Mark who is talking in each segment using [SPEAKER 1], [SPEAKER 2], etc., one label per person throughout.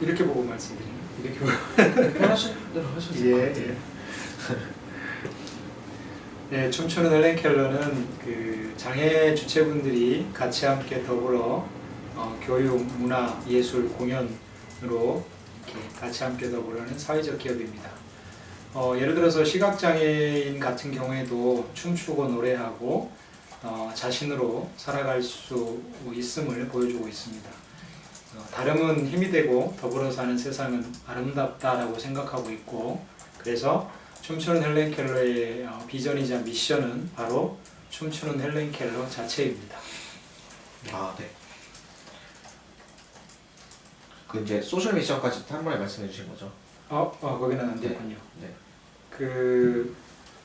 [SPEAKER 1] 이렇게 보고 말씀드리는 이렇게 보고
[SPEAKER 2] 편하신 대로 하셔도 될 것 같아요.
[SPEAKER 1] 네, 춤추는 헬렌 켈러는 그 장애 주체분들이 같이 함께 더불어 교육, 문화, 예술, 공연으로 이렇게 같이 함께 더불어는 사회적 기업입니다. 예를 들어서 시각장애인 같은 경우에도 춤추고 노래하고 자신으로 살아갈 수 있음을 보여주고 있습니다. 다름은 힘이 되고 더불어 사는 세상은 아름답다라고 생각하고 있고, 그래서 춤추는 헬렌 켈러의 비전이자 미션은 바로 춤추는 헬렌 켈러 자체입니다.
[SPEAKER 2] 아, 네. 그 이제 소셜 미션까지 한 번에 말씀해 주신 거죠?
[SPEAKER 1] 거기는 안 됐군요.
[SPEAKER 2] 네.
[SPEAKER 1] 그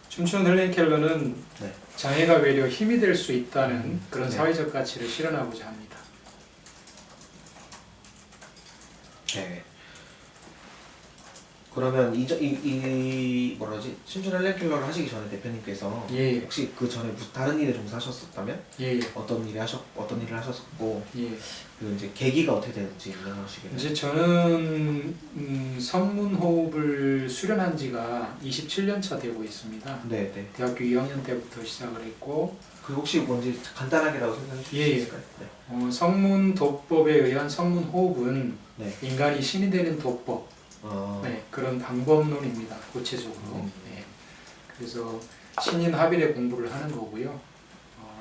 [SPEAKER 1] 춤추는 헬렌 켈러는
[SPEAKER 2] 네.
[SPEAKER 1] 장애가 외려 힘이 될 수 있다는 그런
[SPEAKER 2] 네.
[SPEAKER 1] 사회적 가치를 실현하고자 합니다.
[SPEAKER 2] 네. 그러면 이 뭐라지 춤추는 헬렌 켈러를 하시기 전에 대표님께서
[SPEAKER 1] 예.
[SPEAKER 2] 혹시 그 전에 무슨 다른 일에 좀 하셨었다면
[SPEAKER 1] 예.
[SPEAKER 2] 어떤 일을 하셨었고
[SPEAKER 1] 예.
[SPEAKER 2] 그리고 이제 계기가 어떻게 되는지 설명하시겠나요?
[SPEAKER 1] 이제 저는 성문호흡을 수련한 지가 27년 차 되고 있습니다.
[SPEAKER 2] 네, 네.
[SPEAKER 1] 대학교 2학년 때부터 시작을 했고,
[SPEAKER 2] 그 혹시 뭔지 간단하게라도 설명해 주실 수
[SPEAKER 1] 예.
[SPEAKER 2] 있을까요? 네.
[SPEAKER 1] 성문도법에 의한 성문호흡은
[SPEAKER 2] 네.
[SPEAKER 1] 인간이 신이 되는 도법, 네, 그런 방법론입니다. 구체적으로. 네. 그래서 신인 합일의 공부를 하는 거고요.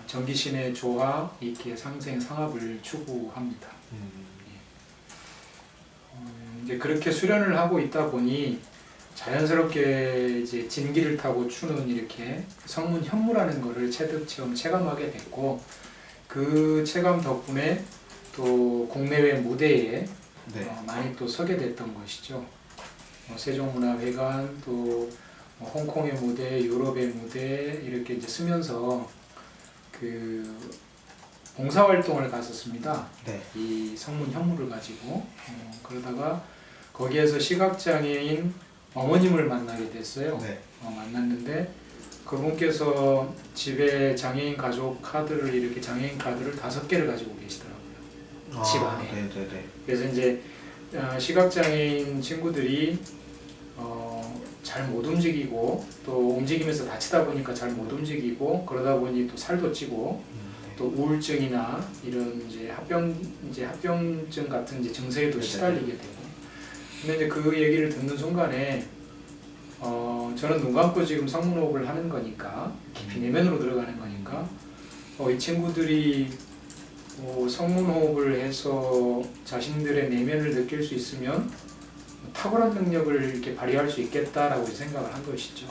[SPEAKER 1] 전기신의 조화, 이렇게 상생, 상합을 추구합니다. 이제 그렇게 수련을 하고 있다 보니 자연스럽게 이제 진기를 타고 추는 이렇게 성문 현무라는 거를 체득 체험 체감하게 됐고, 그 체감 덕분에 또 국내외 무대에
[SPEAKER 2] 네.
[SPEAKER 1] 많이 또 서게 됐던 것이죠. 세종문화회관, 또 홍콩의 무대, 유럽의 무대 이렇게 이제 쓰면서 그 봉사활동을 갔었습니다.
[SPEAKER 2] 네.
[SPEAKER 1] 이 성문 현무를 가지고 그러다가 거기에서 시각장애인 어머님을 만나게 됐어요.
[SPEAKER 2] 네.
[SPEAKER 1] 만났는데 그분께서 집에 장애인 가족 카드를 이렇게 장애인 카드를 5개를 가지고 계시더라고요. 집 안에.
[SPEAKER 2] 네.
[SPEAKER 1] 그래서 이제 시각장애인 친구들이 잘 못 움직이고 또 움직이면서 다치다 보니까 잘 못 움직이고 그러다 보니 또 살도 찌고 또 우울증이나 이런 이제 합병증 같은 이제 증세에도 시달리게 되고. 근데 이제 그 얘기를 듣는 순간에 저는 눈 감고 지금 성문호흡을 하는 거니까 깊이 내면으로 들어가는 거니까 이 친구들이 성문호흡을 해서 자신들의 내면을 느낄 수 있으면 탁월한 능력을 이렇게 발휘할 수 있겠다라고 생각을 한 것이죠.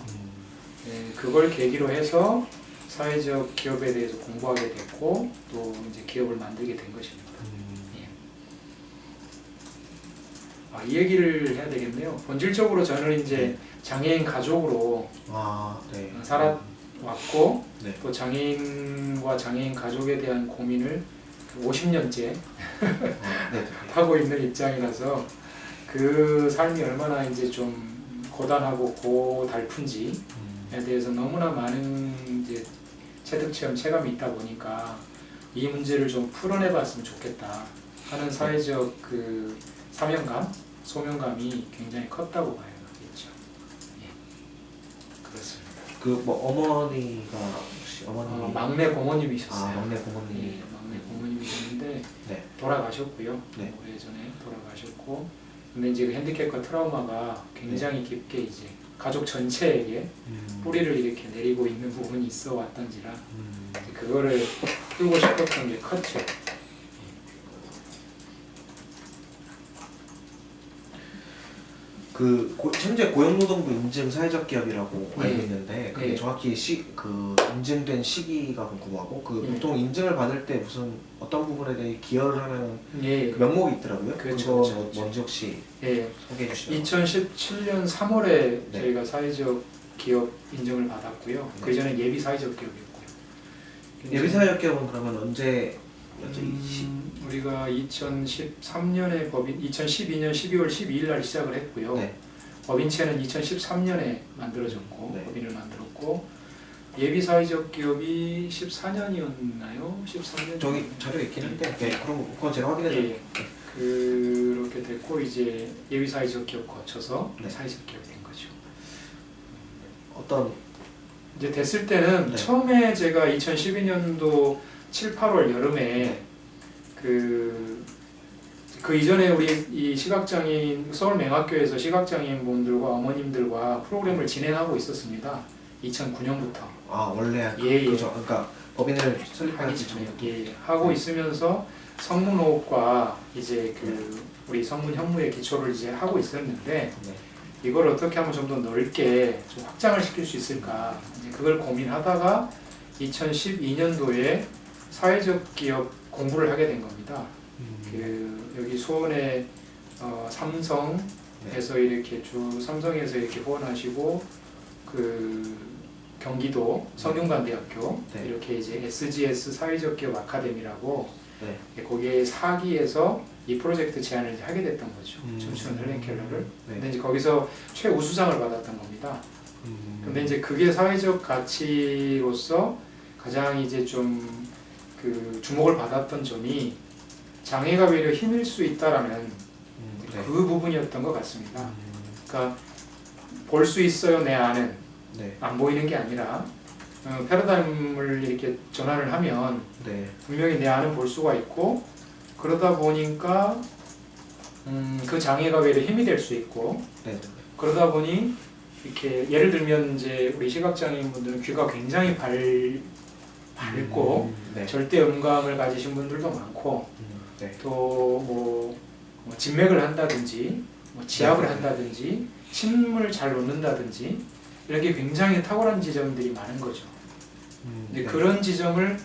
[SPEAKER 1] 네, 그걸 계기로 해서 사회적 기업에 대해서 공부하게 됐고 또 이제 기업을 만들게 된 것입니다. 예. 이 얘기를 해야 되겠네요. 본질적으로 저는 이제 장애인 가족으로
[SPEAKER 2] 네.
[SPEAKER 1] 살아왔고
[SPEAKER 2] 네.
[SPEAKER 1] 또 장애인과 장애인 가족에 대한 고민을 50년째
[SPEAKER 2] 네.
[SPEAKER 1] 하고 있는 입장이라서 그 삶이 얼마나 이제 좀 고단하고 고달픈지에 대해서 너무나 많은 이제 체득 체험 체감이 있다 보니까 이 문제를 좀 풀어내봤으면 좋겠다 하는 사회적 그 사명감, 소명감이 굉장히 컸다고 봐야겠죠. 예. 그렇습니다.
[SPEAKER 2] 그 뭐 어머니가 혹시 어머니
[SPEAKER 1] 막내 고모님이셨어요.
[SPEAKER 2] 막내 고모님.
[SPEAKER 1] 예, 막내 고모님이셨는데
[SPEAKER 2] 네.
[SPEAKER 1] 돌아가셨고요.
[SPEAKER 2] 네.
[SPEAKER 1] 오래전에 돌아가셨고. 근데 이제 그 핸디캡과 트라우마가 굉장히 깊게 이제 가족 전체에게 뿌리를 이렇게 내리고 있는 부분이 있어 왔던지라 그거를 풀고 싶었던 게 컸죠.
[SPEAKER 2] 현재 고용노동부 인증 사회적 기업이라고
[SPEAKER 1] 네.
[SPEAKER 2] 알고 있는데 그게
[SPEAKER 1] 네.
[SPEAKER 2] 정확히 인증된 시기가 궁금하고 보통 인증을 받을 때 무슨 어떤 부분에 대해 기여를 하는
[SPEAKER 1] 예.
[SPEAKER 2] 그 명목이 있더라고요.
[SPEAKER 1] 그렇죠,
[SPEAKER 2] 그거
[SPEAKER 1] 그렇죠.
[SPEAKER 2] 뭔지 혹시
[SPEAKER 1] 예.
[SPEAKER 2] 소개해 주시면.
[SPEAKER 1] 2017년 3월에
[SPEAKER 2] 네.
[SPEAKER 1] 저희가 사회적 기업 인증을 받았고요.
[SPEAKER 2] 네.
[SPEAKER 1] 그 전에 예비 사회적 기업이었고요.
[SPEAKER 2] 예비 사회적 기업은 그러면 언제
[SPEAKER 1] 우리가 2013년에 2012년 12월 12일 날 시작을 했고요.
[SPEAKER 2] 네.
[SPEAKER 1] 법인체는 2013년에 만들어졌고
[SPEAKER 2] 네.
[SPEAKER 1] 법인을 만들었고 예비 사회적 기업이 14년이었나요? 13년
[SPEAKER 2] 저기 자료에 있긴 한데 그럼 그건 제가 확인해
[SPEAKER 1] 예.
[SPEAKER 2] 드릴게요.
[SPEAKER 1] 그렇게 됐고 이제 예비 사회적 기업 거쳐서
[SPEAKER 2] 네.
[SPEAKER 1] 사회적 기업이 된 거죠.
[SPEAKER 2] 어떤
[SPEAKER 1] 이제 됐을 때는
[SPEAKER 2] 네.
[SPEAKER 1] 처음에 제가 2012년도 7, 8월 여름에
[SPEAKER 2] 네.
[SPEAKER 1] 그 이전에 우리 이 시각장애인 서울맹학교에서 시각장애인분들과 어머님들과 프로그램을 진행하고 있었습니다. 2009년부터
[SPEAKER 2] 원래
[SPEAKER 1] 예, 예.
[SPEAKER 2] 그죠. 그러니까 법인을
[SPEAKER 1] 하기
[SPEAKER 2] 설립하기
[SPEAKER 1] 전에
[SPEAKER 2] 전에
[SPEAKER 1] 하고 있으면서 성문호흡과 이제 우리 성문 현무의 기초를 이제 하고 있었는데
[SPEAKER 2] 네.
[SPEAKER 1] 이걸 어떻게 하면 좀 더 넓게 좀 확장을 시킬 수 있을까 이제 그걸 고민하다가 2012년도에 사회적 기업 공부를 하게 된 겁니다. 여기 수원에 삼성에서 이렇게 삼성에서 이렇게 후원하시고 그 경기도 성균관대학교
[SPEAKER 2] 네.
[SPEAKER 1] 이렇게 이제 SGS 사회적 기업 아카데미라고
[SPEAKER 2] 네.
[SPEAKER 1] 거기에 4기에서 이 프로젝트 제안을 하게 됐던 거죠. 춤추는 헬렌 켈러를.
[SPEAKER 2] 네.
[SPEAKER 1] 근데 이제 거기서 최우수상을 받았던 겁니다. 근데 이제 그게 사회적 가치로서 가장 이제 좀 그 주목을 받았던 점이 장애가 오히려 힘일 수 있다라는
[SPEAKER 2] 네.
[SPEAKER 1] 그 부분이었던 것 같습니다. 그러니까 볼 수 있어요 내 안은
[SPEAKER 2] 네.
[SPEAKER 1] 안 보이는 게 아니라 패러다임을 이렇게 전환을 하면
[SPEAKER 2] 네.
[SPEAKER 1] 분명히 내 안은 볼 수가 있고 그러다 보니까 그 장애가 오히려 힘이 될 수 있고
[SPEAKER 2] 네.
[SPEAKER 1] 그러다 보니 이렇게 예를 들면 이제 우리 시각장애인 분들은 귀가 굉장히 밝고
[SPEAKER 2] 네.
[SPEAKER 1] 절대 음감을 가지신 분들도 많고
[SPEAKER 2] 네.
[SPEAKER 1] 또 뭐 진맥을 한다든지 뭐 지압을
[SPEAKER 2] 네.
[SPEAKER 1] 한다든지 침을 잘 놓는다든지 이런 게 굉장히 탁월한 지점들이 많은 거죠. 근데
[SPEAKER 2] 네.
[SPEAKER 1] 그런 지점을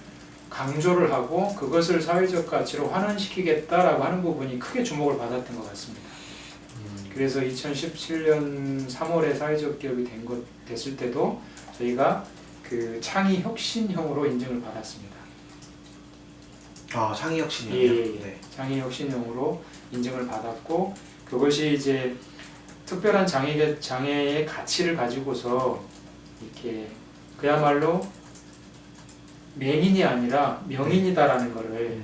[SPEAKER 1] 강조를 하고 그것을 사회적 가치로 환원시키겠다라고 하는 부분이 크게 주목을 받았던 것 같습니다. 그래서 2017년 3월에 사회적 기업이 됐을 때도 저희가 그 창의 혁신형으로 인증을 받았습니다.
[SPEAKER 2] 창의 혁신이요.
[SPEAKER 1] 예,
[SPEAKER 2] 네.
[SPEAKER 1] 장애 혁신형으로 인증을 받았고 그것이 이제 특별한 장애의 가치를 가지고서 이렇게 그야말로 맹인이 아니라 명인이다라는 것을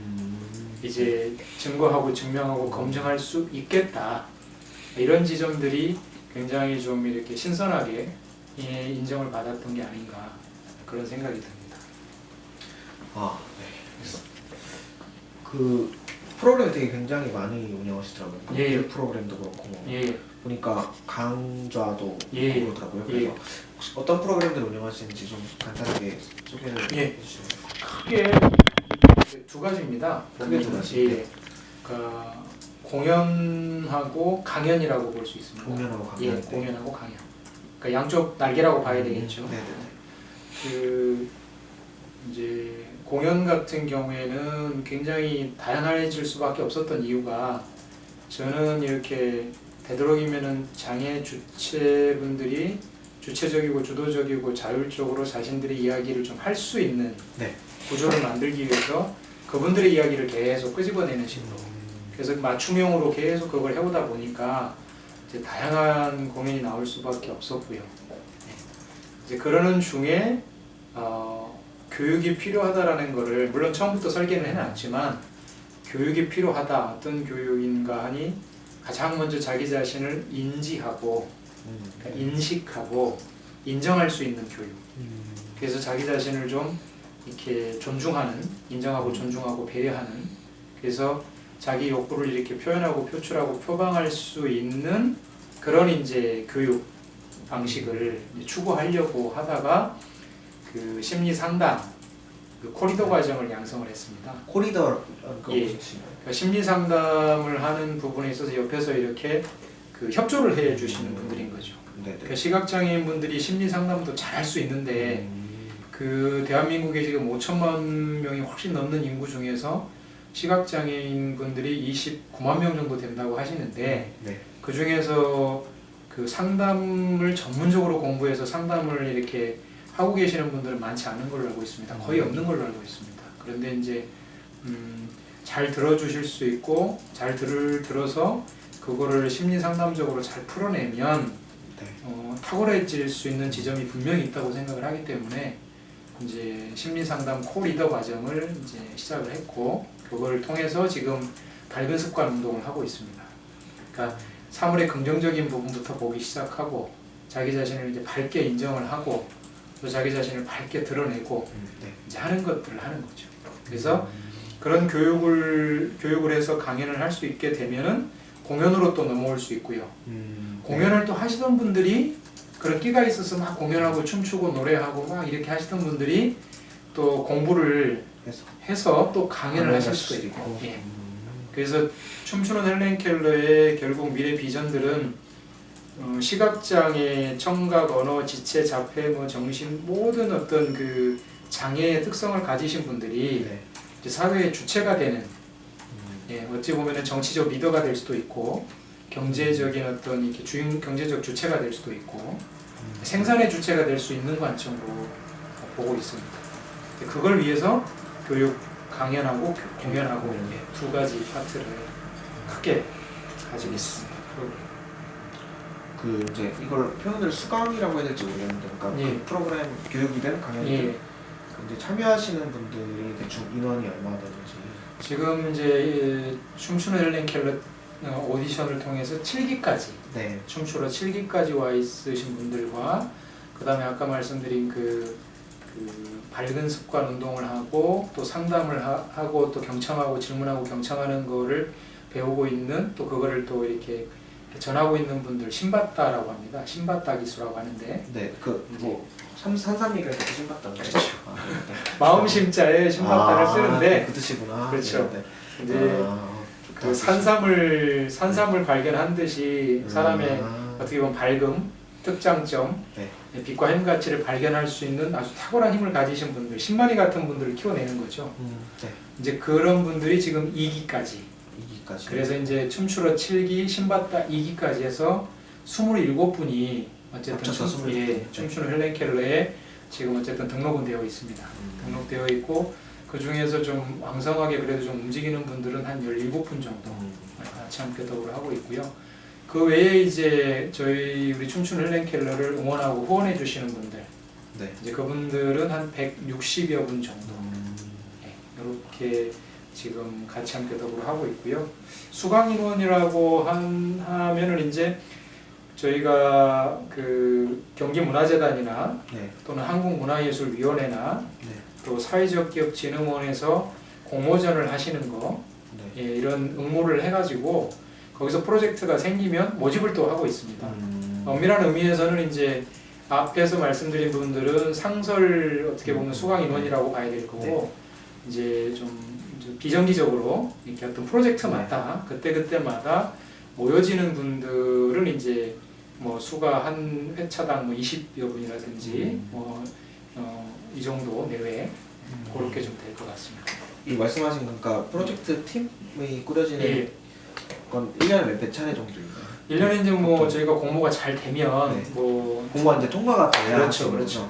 [SPEAKER 1] 이제 증거하고 증명하고 검증할 수 있겠다 이런 지점들이 굉장히 좀 이렇게 신선하게 인정을 받았던 게 아닌가 그런 생각이 듭니다.
[SPEAKER 2] 네. 그 프로그램 되게 굉장히 많이 운영하시더라고요.
[SPEAKER 1] 예.
[SPEAKER 2] 프로그램도 그렇고
[SPEAKER 1] 예.
[SPEAKER 2] 보니까 강좌도
[SPEAKER 1] 예.
[SPEAKER 2] 있고 그러더라고요. 그래서 혹시 어떤 프로그램들을 운영하시는지 좀 간단하게 소개를 해주시면.
[SPEAKER 1] 크게 두 가지입니다.
[SPEAKER 2] 크게 두 가지.
[SPEAKER 1] 예. 공연하고 강연이라고 볼 수 있습니다.
[SPEAKER 2] 공연하고 강연.
[SPEAKER 1] 예, 공연하고 강연. 그러니까 양쪽 날개라고 봐야 되겠죠.
[SPEAKER 2] 네네.
[SPEAKER 1] 그 이제 공연 같은 경우에는 굉장히 다양해질 수밖에 없었던 이유가 저는 이렇게 되도록이면은 장애 주체분들이 주체적이고 주도적이고 자율적으로 자신들의 이야기를 좀 할 수 있는
[SPEAKER 2] 네.
[SPEAKER 1] 구조를 만들기 위해서 그분들의 이야기를 계속 끄집어내는 식으로 그래서 맞춤형으로 계속 그걸 해오다 보니까 이제 다양한 공연이 나올 수밖에 없었고요. 이제 그러는 중에 교육이 필요하다라는 거를 물론 처음부터 설계는 해놨지만 교육이 필요하다 어떤 교육인가 하니 가장 먼저 자기 자신을 인지하고 그러니까 인식하고 인정할 수 있는 교육. 그래서 자기 자신을 좀 이렇게 존중하는, 인정하고 존중하고 배려하는. 그래서 자기 욕구를 이렇게 표현하고 표출하고 표방할 수 있는 그런 이제 교육 방식을 추구하려고 하다가 그 심리 상담, 그 코리도 과정을 양성을 했습니다.
[SPEAKER 2] 코리더
[SPEAKER 1] 예. 그러니까 심리 상담을 하는 부분에 있어서 옆에서 이렇게 그 협조를 해주시는 분들인 거죠. 그러니까 시각장애인 분들이 심리 상담도 잘 할 수 있는데 그 대한민국에 지금 5천만 명이 훨씬 넘는 인구 중에서 시각장애인 분들이 29만 명 정도 된다고 하시는데 그 중에서 그 상담을 전문적으로 공부해서 상담을 이렇게 하고 계시는 분들은 많지 않은 걸로 알고 있습니다. 거의 없는 걸로 알고 있습니다. 그런데 이제 잘 들어주실 수 있고 잘 들어서 그거를 심리 상담적으로 잘 풀어내면 탁월해질 수 있는 지점이 분명히 있다고 생각을 하기 때문에 이제 심리 상담 코리더 과정을 이제 시작을 했고 그걸 통해서 지금 밝은 습관 운동을 하고 있습니다. 그러니까 사물의 긍정적인 부분부터 보기 시작하고 자기 자신을 이제 밝게 인정을 하고 또 자기 자신을 밝게 드러내고
[SPEAKER 2] 네.
[SPEAKER 1] 이제 하는 것들을 하는 거죠. 그래서 그런 교육을 해서 강연을 할 수 있게 되면은 공연으로 또 넘어올 수 있고요. 공연을 또 하시던 분들이 그런 끼가 있어서 막 공연하고 춤추고 노래하고 막 이렇게 하시던 분들이 또 공부를 해서 또 강연을 하실 수도 있고. 예. 그래서 춤추는 헬렌 켈러의 결국 미래 비전들은 시각장애, 청각, 언어, 지체, 자폐, 뭐 정신 모든 어떤 그 장애의 특성을 가지신 분들이
[SPEAKER 2] 네.
[SPEAKER 1] 이제 사회의 주체가 되는 예, 어찌 보면 정치적 리더가 될 수도 있고 경제적인 어떤 이렇게 경제적 주체가 될 수도 있고 생산의 주체가 될 수 있는 관점으로 보고 있습니다. 그걸 위해서 교육, 강연하고 공연하고 예, 두 가지 파트를 크게 가지고 있습니다.
[SPEAKER 2] 그 이제 이걸 표현을 수강이라고 해야 될지 모르겠는데, 그러니까
[SPEAKER 1] 예.
[SPEAKER 2] 그 프로그램 교육이든 강연이든
[SPEAKER 1] 예.
[SPEAKER 2] 이제 참여하시는 분들이 대충 인원이 얼마나 되는지.
[SPEAKER 1] 지금 이제 춤추는 헬렌 켈러 오디션을 통해서 7기까지
[SPEAKER 2] 네.
[SPEAKER 1] 춤추러 7기까지 와 있으신 분들과 그 다음에 아까 말씀드린 그 밝은 습관 운동을 하고 또 상담을 하고 또 경청하고 질문하고 경청하는 거를 배우고 있는 또 그거를 또 이렇게 전하고 있는 분들 신받다라고 합니다. 신받다 기수라고 하는데
[SPEAKER 2] 네. 그 뭐 산삼이가 이렇게 신봤다는 거죠.
[SPEAKER 1] 그렇죠.
[SPEAKER 2] 네.
[SPEAKER 1] 마음 심자에 신받다를 쓰는데
[SPEAKER 2] 그 뜻이구나.
[SPEAKER 1] 그렇죠.
[SPEAKER 2] 네.
[SPEAKER 1] 이제 그 산삼을 발견한 듯이 사람의 어떻게 보면 밝음, 특장점,
[SPEAKER 2] 네.
[SPEAKER 1] 빛과 힘 가치를 발견할 수 있는 아주 탁월한 힘을 가지신 분들, 신만이 같은 분들을 키워내는 거죠.
[SPEAKER 2] 네.
[SPEAKER 1] 이제 그런 분들이 지금 2기까지.
[SPEAKER 2] 2기까지.
[SPEAKER 1] 그래서 이제 춤추러 7기, 신받다 2기까지 해서 27분이 어쨌든 춤추는 헬렌 켈러에 지금 어쨌든 등록은 되어 있습니다. 등록되어 있고 그 중에서 좀 왕성하게 그래도 좀 움직이는 분들은 한 17분 정도 같이 함께 더불어 하고 있고요. 그 외에 이제 우리 춤추는 헬렌 켈러를 응원하고 후원해 주시는 분들,
[SPEAKER 2] 네.
[SPEAKER 1] 이제 그분들은 한 160여 분 정도 이렇게 지금 같이 함께 더불어 하고 있고요. 수강 인원이라고 하면은 이제 저희가 그 경기문화재단이나
[SPEAKER 2] 네.
[SPEAKER 1] 또는 한국문화예술위원회나
[SPEAKER 2] 네.
[SPEAKER 1] 또 사회적기업진흥원에서 공모전을 하시는 거
[SPEAKER 2] 네.
[SPEAKER 1] 예, 이런 응모를 해가지고 거기서 프로젝트가 생기면 모집을 또 하고 있습니다. 엄밀한 의미에서는 이제 앞에서 말씀드린 분들은 상설 어떻게 보면 수강 인원이라고 봐야 될 거고 이제 좀 비정기적으로 이렇게 어떤 프로젝트마다 그때마다 모여지는 분들은 이제 뭐 수가 한 회차당 뭐 20여 분이라든지 이 정도 내외 그렇게 좀 될 것 같습니다.
[SPEAKER 2] 이 말씀하신 그러니까 프로젝트 팀이 꾸려지는 건 1년에 몇 차례 정도 있나요?
[SPEAKER 1] 1년에 이제 뭐 저희가 공모가 잘 되면 뭐
[SPEAKER 2] 공모가 이제 통과가 돼야
[SPEAKER 1] 그렇죠.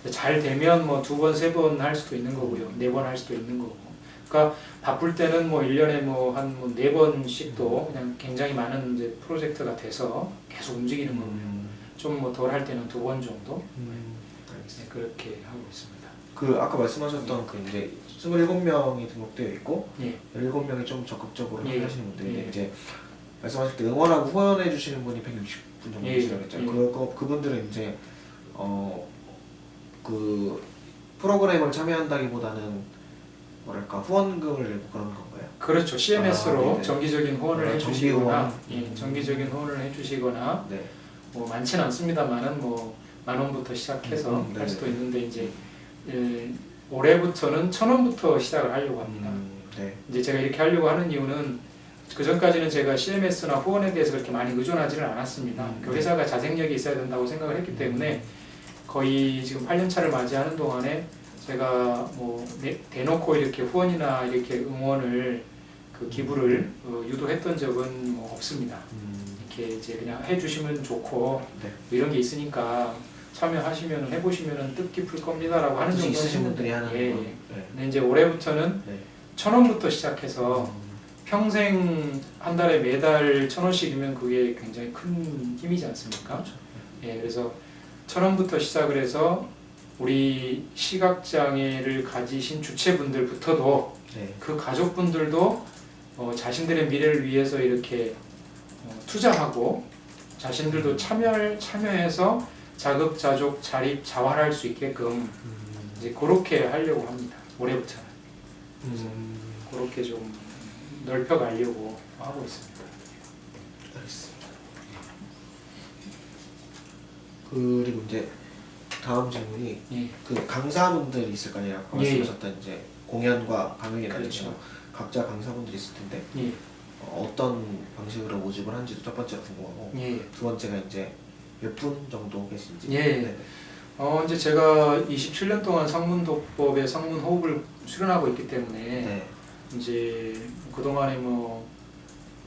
[SPEAKER 2] 네.
[SPEAKER 1] 잘 되면 뭐 2번, 3번 할 수도 있는 거고요. 4번 할 수도 있는 거고. 그러니까 바쁠 때는 뭐 1년에 뭐 한 4번씩도 그냥 굉장히 많은 이제 프로젝트가 돼서 계속 움직이는 거고요. 좀 뭐 덜 할 때는 2번 정도 네, 그렇게 하고 있습니다.
[SPEAKER 2] 그 아까 말씀하셨던 그 이제 27명이 등록되어 있고
[SPEAKER 1] 예.
[SPEAKER 2] 17명이 좀 적극적으로 하시는 분들인데
[SPEAKER 1] 예.
[SPEAKER 2] 이제 말씀하실 때 응원하고 후원해 주시는 분이 160분 정도 계시다고 했잖아요. 그분들은 이제 그 프로그램을 참여한다기보다는 뭐랄까 후원금을 내고 그런 건가요?
[SPEAKER 1] 그렇죠. CMS로 정기적인 후원을 해주시거나
[SPEAKER 2] 정기
[SPEAKER 1] 정기적인 후원을 해주시거나
[SPEAKER 2] 네.
[SPEAKER 1] 뭐 많지는 않습니다만은 뭐 10,000원부터 시작해서 할 수도 있는데 이제 올해부터는 1,000원부터 시작을 하려고 합니다.
[SPEAKER 2] 네.
[SPEAKER 1] 이제 제가 이렇게 하려고 하는 이유는 그 전까지는 제가 CMS나 후원에 대해서 그렇게 많이 의존하지는 않았습니다. 그 회사가 자생력이 있어야 된다고 생각을 했기 때문에 거의 지금 8년차를 맞이하는 동안에 제가 뭐 대놓고 이렇게 후원이나 이렇게 응원을 그 기부를 유도했던 적은 뭐 없습니다. 이렇게 이제 그냥 해주시면 좋고 뭐 이런 게 있으니까 참여하시면 해보시면 뜻깊을 겁니다라고 하는 정도
[SPEAKER 2] 있으신 분들이 하는 거.
[SPEAKER 1] 네. 근데 이제 올해부터는 1,000원부터 시작해서 평생 한 달에 매달 1,000원씩이면 그게 굉장히 큰 힘이지 않습니까?
[SPEAKER 2] 그렇죠.
[SPEAKER 1] 예, 그래서 1,000원부터 시작을 해서 우리 시각장애를 가지신 주체분들부터도 그 가족분들도 자신들의 미래를 위해서 이렇게 투자하고 자신들도 참여해서 자급자족 자립 자활할 수 있게끔 이제 그렇게 하려고 합니다. 올해부터는 그렇게 좀 넓혀가려고 하고 있습니다.
[SPEAKER 2] 알겠습니다. 그리고 이제 다음 질문이
[SPEAKER 1] 예.
[SPEAKER 2] 그 강사분들이 있을 거 아니에요. 아까
[SPEAKER 1] 예.
[SPEAKER 2] 말씀하셨던 이제 공연과 강연이
[SPEAKER 1] 그렇죠.
[SPEAKER 2] 나뉘죠. 각자 강사분들이 있을 텐데
[SPEAKER 1] 예.
[SPEAKER 2] 어떤 방식으로 모집을 하는지도 첫 번째가 궁금하고
[SPEAKER 1] 예.
[SPEAKER 2] 두 번째가 이제 몇 분 정도 계신지.
[SPEAKER 1] 예.
[SPEAKER 2] 네네.
[SPEAKER 1] 이제 제가 27년 동안 성문독법의 성문호흡을 수련하고 있기 때문에
[SPEAKER 2] 네.
[SPEAKER 1] 이제 그동안에 뭐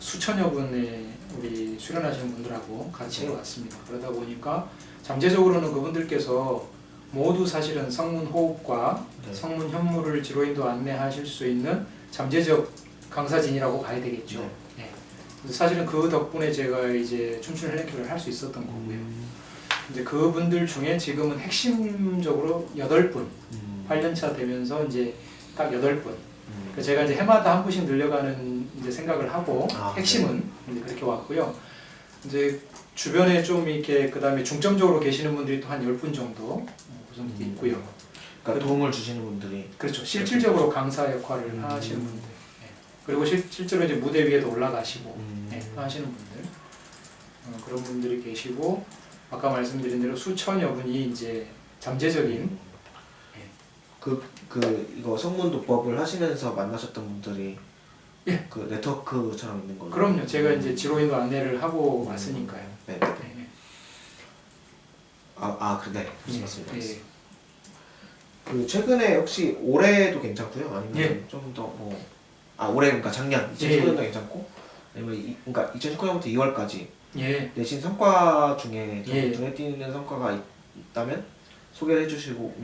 [SPEAKER 1] 수천여 분의 우리 수련하시는 분들하고 같이
[SPEAKER 2] 네.
[SPEAKER 1] 해왔습니다. 그러다 보니까 잠재적으로는 그분들께서 모두 사실은 성문호흡과
[SPEAKER 2] 네.
[SPEAKER 1] 성문 현무를 지로인도 안내하실 수 있는 잠재적 강사진이라고 봐야 되겠죠.
[SPEAKER 2] 네.
[SPEAKER 1] 네. 그래서 사실은 그 덕분에 제가 이제 춤추는 헬렌켈러를 할 수 있었던 거고요. 이제 그분들 중에 지금은 핵심적으로 8분, 8년차 되면서 이제 딱 8분. 그러니까 제가 이제 해마다 한 분씩 늘려가는 이제 생각을 하고 핵심은 이제 그렇게 왔고요. 이제 주변에 좀 이렇게 그다음에 중점적으로 계시는 분들이 또 한 10분 정도 우선 있고요.
[SPEAKER 2] 그러니까 도움을 주시는 분들이
[SPEAKER 1] 그렇죠. 실질적으로 강사 역할을 하시는 분들. 네. 그리고 실제로 이제 무대 위에도 올라가시고 네, 하시는 분들. 그런 분들이 계시고 아까 말씀드린 대로 수천여 분이 이제 잠재적인
[SPEAKER 2] 이거 성문도법을 하시면서 만나셨던 분들이
[SPEAKER 1] 예.
[SPEAKER 2] 그 네트워크처럼 있는 거죠.
[SPEAKER 1] 그럼요. 제가 이제 지로인도 안내를 하고 왔으니까요.
[SPEAKER 2] 네.
[SPEAKER 1] 네.
[SPEAKER 2] 그래. 무슨 말씀이세요?
[SPEAKER 1] 예.
[SPEAKER 2] 그 최근에 혹시 올해도 괜찮고요? 아니면
[SPEAKER 1] 예.
[SPEAKER 2] 좀 더 올해 그러니까 작년 2019년도 괜찮고 아니면 그러니까 2019년부터 2월까지
[SPEAKER 1] 예.
[SPEAKER 2] 내신 성과 중에 좀
[SPEAKER 1] 예.
[SPEAKER 2] 눈에 띄는 성과가 있다면 소개를 해주시고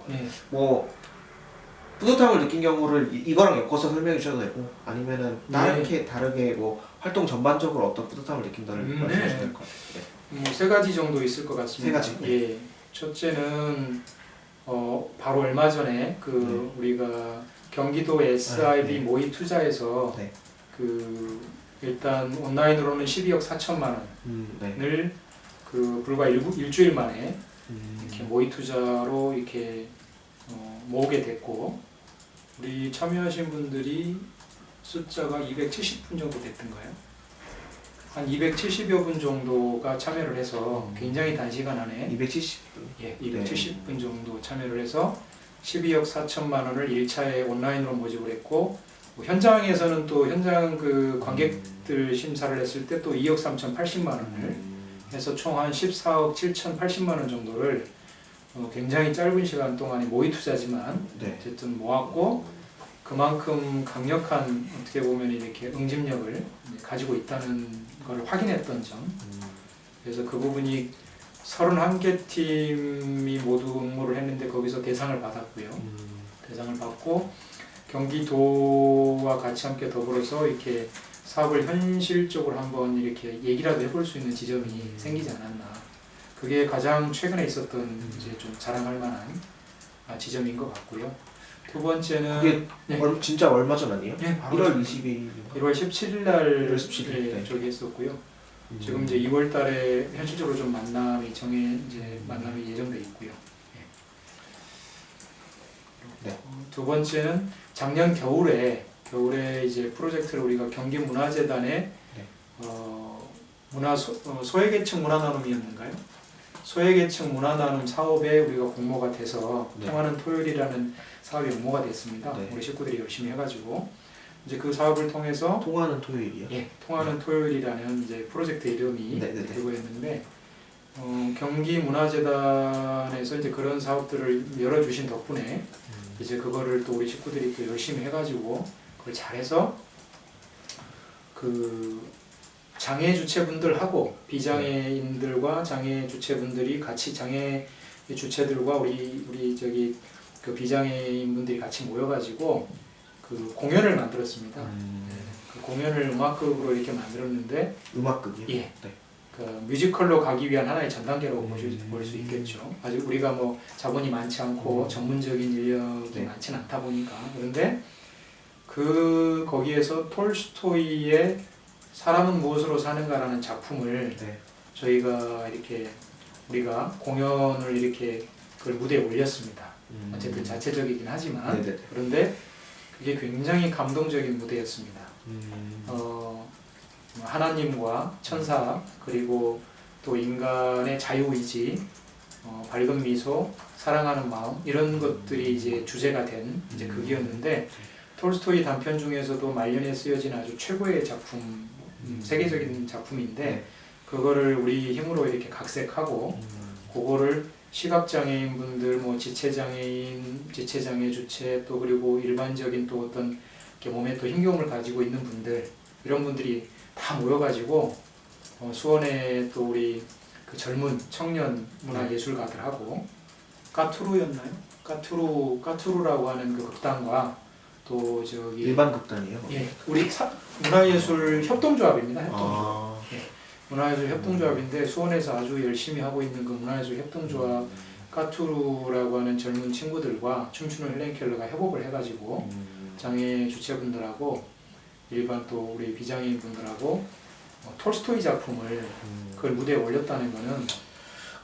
[SPEAKER 1] 예.
[SPEAKER 2] 뭐 뿌듯함을 느낀 경우를 이거랑 엮어서 설명해 주셔도 되고 아니면은 다르게 뭐 활동 전반적으로 어떤 뿌듯함을 느낀다를 말씀하셔도 될 것 같아요. 네.
[SPEAKER 1] 세 가지 정도 있을 것 같습니다.
[SPEAKER 2] 세 가지?
[SPEAKER 1] 예. 첫째는 바로 얼마 전에 우리가 경기도 SIB
[SPEAKER 2] 네.
[SPEAKER 1] 모의 투자에서
[SPEAKER 2] 네.
[SPEAKER 1] 일단 온라인으로는 12억 4천만 원을
[SPEAKER 2] 네.
[SPEAKER 1] 불과 일주일 만에 이렇게 모의 투자로 이렇게 모으게 됐고 우리 참여하신 분들이 숫자가 270분 정도 됐던가요? 한 270여 분 정도가 참여를 해서 굉장히 단시간 안에
[SPEAKER 2] 270분.
[SPEAKER 1] 예, 270분 정도 참여를 해서 12억 4천만 원을 1차에 온라인으로 모집을 했고 현장에서는 또 현장 그 관객들 심사를 했을 때 또 2억 3천 80만 원을 해서 총 한 14억 7천 80만 원 정도를 굉장히 짧은 시간 동안에 모의 투자지만
[SPEAKER 2] 네.
[SPEAKER 1] 어쨌든 모았고 그만큼 강력한 어떻게 보면 이렇게 응집력을 가지고 있다는 걸 확인했던 점. 그래서 그 부분이 31개 팀이 모두 응모를 했는데 거기서 대상을 받았고요. 대상을 받고 경기도와 같이 함께 더불어서 이렇게 사업을 현실적으로 한번 이렇게 얘기라도 해볼 수 있는 지점이 생기지 않았나. 그게 가장 최근에 있었던 이제 좀 자랑할 만한 지점인 것 같고요. 두 번째는
[SPEAKER 2] 그게 진짜 얼마 전 아니에요?
[SPEAKER 1] 네, 바로
[SPEAKER 2] 1월 20일.
[SPEAKER 1] 1월 17일 날
[SPEAKER 2] 1월 17일, 네.
[SPEAKER 1] 저기 했었고요. 지금 이제 2월 달에 현실적으로 좀 만남이 예정돼 있고요.
[SPEAKER 2] 네.
[SPEAKER 1] 두 번째는 작년 겨울에 이제 프로젝트를 우리가 경기문화재단의 소외계층 문화나눔이었는가요? 소외계층 문화나눔 사업에 우리가 공모가 돼서 통하는 토요일이라는 사업이 응모가 됐습니다.
[SPEAKER 2] 네.
[SPEAKER 1] 우리 식구들이 열심히 해가지고 이제 그 사업을 통해서
[SPEAKER 2] 통화하는 토요일이요?
[SPEAKER 1] 예, 통하는 토요일이라는 이제 프로젝트 이름이
[SPEAKER 2] 네네네.
[SPEAKER 1] 그거였는데 경기문화재단에서 이제 그런 사업들을 열어주신 덕분에 이제 그거를 또 우리 식구들이 또 열심히 해가지고 그걸 잘해서 그 장애 주체분들하고 비장애인들과 장애 주체분들이 같이 장애 주체들과 우리 저기 그 비장애인 분들이 같이 모여가지고 그 공연을 만들었습니다. 그 공연을 음악극으로 이렇게 만들었는데
[SPEAKER 2] 음악극이요?
[SPEAKER 1] 예.
[SPEAKER 2] 네.
[SPEAKER 1] 그 뮤지컬로 가기 위한 하나의 전단계라고 볼 수 있겠죠. 아직 우리가 뭐 자본이 많지 않고 전문적인 인력이
[SPEAKER 2] 네.
[SPEAKER 1] 많지는 않다 보니까 그런데 그 거기에서 톨스토이의 사람은 무엇으로 사는가라는 작품을
[SPEAKER 2] 네.
[SPEAKER 1] 저희가 이렇게 우리가 공연을 이렇게 그걸 무대에 올렸습니다. 어쨌든 자체적이긴 하지만
[SPEAKER 2] 네네네.
[SPEAKER 1] 그런데 그게 굉장히 감동적인 무대였습니다. 하나님과 천사 그리고 또 인간의 자유의지, 밝은 미소, 사랑하는 마음 이런 것들이 이제 주제가 된 이제 극이었는데 톨스토이 단편 중에서도 말년에 쓰여진 아주 최고의 작품, 세계적인 작품인데
[SPEAKER 2] 네.
[SPEAKER 1] 그거를 우리 힘으로 이렇게 각색하고 그거를 시각장애인 분들, 뭐 지체장애인, 지체장애 주체 또 그리고 일반적인 또 어떤 이렇게 몸에 또 힘겨움을 가지고 있는 분들 이런 분들이 다 모여가지고 수원에 또 우리 그 젊은 청년 문화예술가들하고 까투루였나요? 까투루라고 하는 그 극단과 또 저기
[SPEAKER 2] 일반 극단이에요?
[SPEAKER 1] 예, 우리 문화예술 협동조합입니다. 협동조합.
[SPEAKER 2] 아.
[SPEAKER 1] 예, 문화예술 협동조합인데 수원에서 아주 열심히 하고 있는 그 문화예술 협동조합 까투루라고 하는 젊은 친구들과 춤추는 헬렌 켈러가 협업을 해가지고 장애 주체분들하고 일반 또 우리 비장애인 분들하고 톨스토이 작품을 그걸 무대에 올렸다는 것은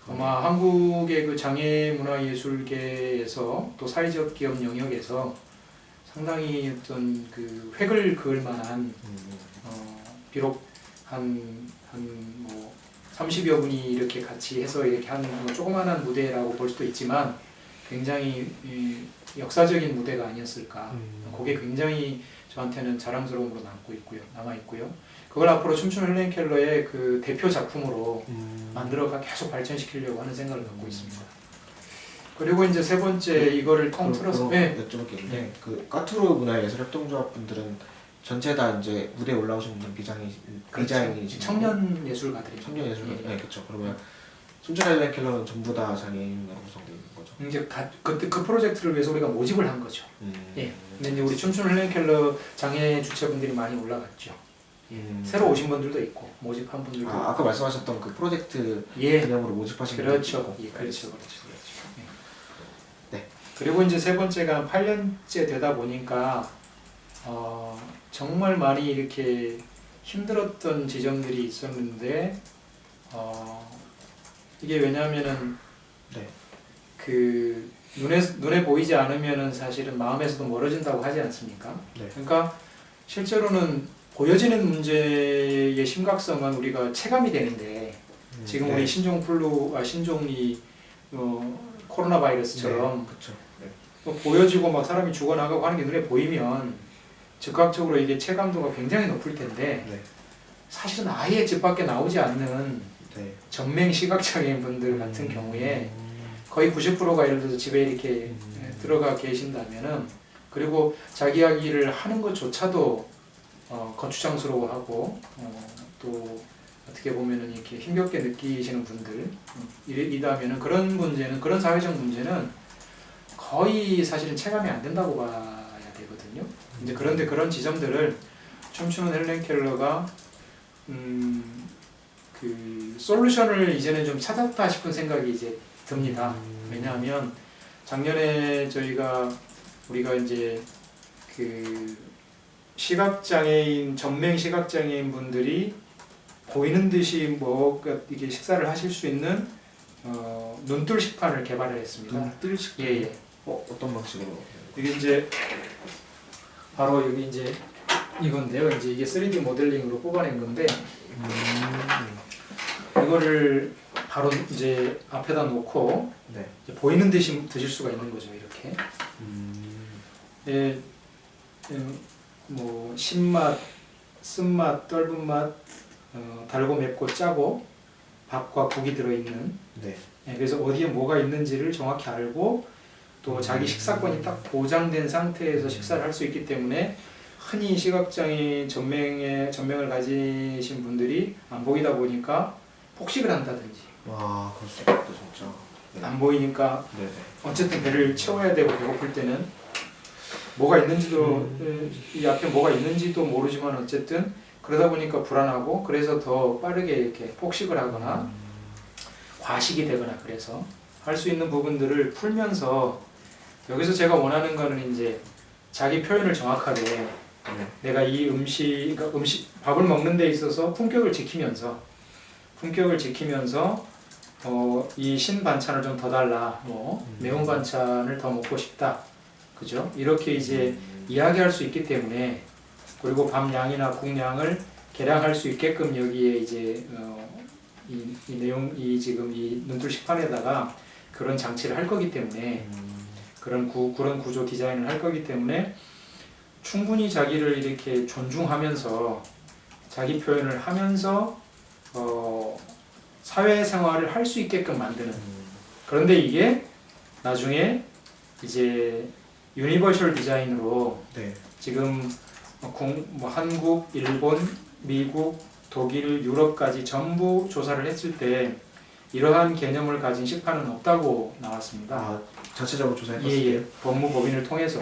[SPEAKER 1] 아마 한국의 그 장애 문화예술계에서 또 사회적 기업 영역에서 상당히 어떤 그 획을 그을 만한 비록 뭐 30여 분이 이렇게 같이 해서 이렇게 하는 뭐 조그마한 무대라고 볼 수도 있지만 굉장히 역사적인 무대가 아니었을까. 그게 굉장히 저한테는 자랑스러움으로 남아 있고요. 그걸 앞으로 춤추는 헬렌 켈러의 그 대표 작품으로 만들어가 계속 발전시키려고 하는 생각을 갖고 있습니다. 그리고 이제 세 번째 이거를 통틀어서
[SPEAKER 2] 여쭤볼 게 있는데
[SPEAKER 1] 네.
[SPEAKER 2] 그 까투루 문화예술협동조합 분들은 전체 다 이제 무대에 올라오신 분들 비장애인이신
[SPEAKER 1] 청년 예술가들이
[SPEAKER 2] 청년 예술가
[SPEAKER 1] 예.
[SPEAKER 2] 네, 그렇죠. 그러면 춤추는 헬렌 켈러는 전부 다 장애인으로 구성되어 있는 거죠.
[SPEAKER 1] 이제 그 프로젝트를 위해서 우리가 모집을 한 거죠. 예. 근데 이제 우리 춤추는 헬렌 켈러 장애 주체분들이 많이 올라갔죠. 새로 오신 분들도 있고 모집한 분들도 있고.
[SPEAKER 2] 아까 말씀하셨던 그 프로젝트
[SPEAKER 1] 예.
[SPEAKER 2] 개념으로 모집하신
[SPEAKER 1] 그렇죠.
[SPEAKER 2] 분들도
[SPEAKER 1] 예,
[SPEAKER 2] 있고.
[SPEAKER 1] 그렇죠. 예.
[SPEAKER 2] 네.
[SPEAKER 1] 그리고 이제 세 번째가 한 8년째 되다 보니까 정말 많이 이렇게 힘들었던 지점들이 있었는데 이게 왜냐하면은
[SPEAKER 2] 네.
[SPEAKER 1] 그 눈에 보이지 않으면은 사실은 마음에서도 멀어진다고 하지 않습니까?
[SPEAKER 2] 네.
[SPEAKER 1] 그러니까 실제로는 보여지는 문제의 심각성은 우리가 체감이 되는데 지금
[SPEAKER 2] 네.
[SPEAKER 1] 우리 신종이 코로나 바이러스처럼
[SPEAKER 2] 네. 그렇죠. 네.
[SPEAKER 1] 또 보여지고 막 사람이 죽어나가고 하는 게 눈에 보이면 즉각적으로 이게 체감도가 굉장히 높을 텐데
[SPEAKER 2] 네.
[SPEAKER 1] 사실은 아예 집 밖에 나오지 않는
[SPEAKER 2] 네.
[SPEAKER 1] 전맹 시각장애인 분들 같은 경우에 거의 90%가 예를 들어서 집에 이렇게 들어가 계신다면은 그리고 자기 이야기를 하는 것조차도 거추장스러워하고 또 어떻게 보면은 이렇게 힘겹게 느끼시는 분들 이다면은 그런 문제는 그런 사회적 문제는 거의 사실은 체감이 안 된다고 봐야 되거든요. 이제 그런데 그런 지점들을 춤추는 헬렌 켈러가 그 솔루션을 이제는 좀 찾았다 싶은 생각이 이제 듭니다. 왜냐하면 작년에 우리가 이제 그 시각장애인 전맹 시각장애인 분들이 보이는 듯이 이게 식사를 하실 수 있는 눈뜰 식판을 개발을 했습니다.
[SPEAKER 2] 눈뜰 식판?
[SPEAKER 1] 예.
[SPEAKER 2] 어떤 방식으로?
[SPEAKER 1] 이게 이제 바로 여기 이제 이건데요. 이제 이게 3D 모델링으로 뽑아낸 건데 이거를 바로 이제 앞에다 놓고
[SPEAKER 2] 네.
[SPEAKER 1] 이제 보이는 듯이 드실 수가 있는 거죠. 이렇게. 예, 뭐 신맛, 쓴맛, 떫은 맛, 달고 맵고 짜고 밥과 국이 들어있는.
[SPEAKER 2] 네.
[SPEAKER 1] 예, 그래서 어디에 뭐가 있는지를 정확히 알고 또 자기 식사권이 딱 보장된 상태에서 식사를 할 수 있기 때문에 흔히 시각장애인 전맹을 가지신 분들이 안 보이다 보니까 폭식을 한다든지
[SPEAKER 2] 와, 그럴 수 있겠다 진짜. 네.
[SPEAKER 1] 안 보이니까
[SPEAKER 2] 네네.
[SPEAKER 1] 어쨌든 배를 채워야 되고 배고플 때는 뭐가 있는지도 이 앞에 뭐가 있는지도 모르지만 어쨌든 그러다 보니까 불안하고 그래서 더 빠르게 이렇게 폭식을 하거나 과식이 되거나 그래서 할 수 있는 부분들을 풀면서 여기서 제가 원하는 거는 이제 자기 표현을 정확하게 내가 이 그러니까 밥을 먹는 데 있어서 품격을 지키면서 이 신반찬을 좀 더 달라, 뭐 매운 반찬을 더 먹고 싶다, 그죠? 이렇게 이제 이야기할 수 있기 때문에, 그리고 밥 양이나 국 양을 계량할 수 있게끔 여기에 이제 지금 이 눈뜰 식판에다가 그런 장치를 할 거기 때문에, 그런 구조 디자인을 할 거기 때문에 충분히 자기를 이렇게 존중하면서 자기 표현을 하면서 사회생활을 할 수 있게끔 만드는. 그런데 이게 나중에 이제 유니버셜 디자인으로 지금 한국, 일본, 미국, 독일, 유럽까지 전부 조사를 했을 때 이러한 개념을 가진 식판은 없다고 나왔습니다.
[SPEAKER 2] 아, 자체적으로 조사했을
[SPEAKER 1] 예,
[SPEAKER 2] 때?
[SPEAKER 1] 법무법인을 통해서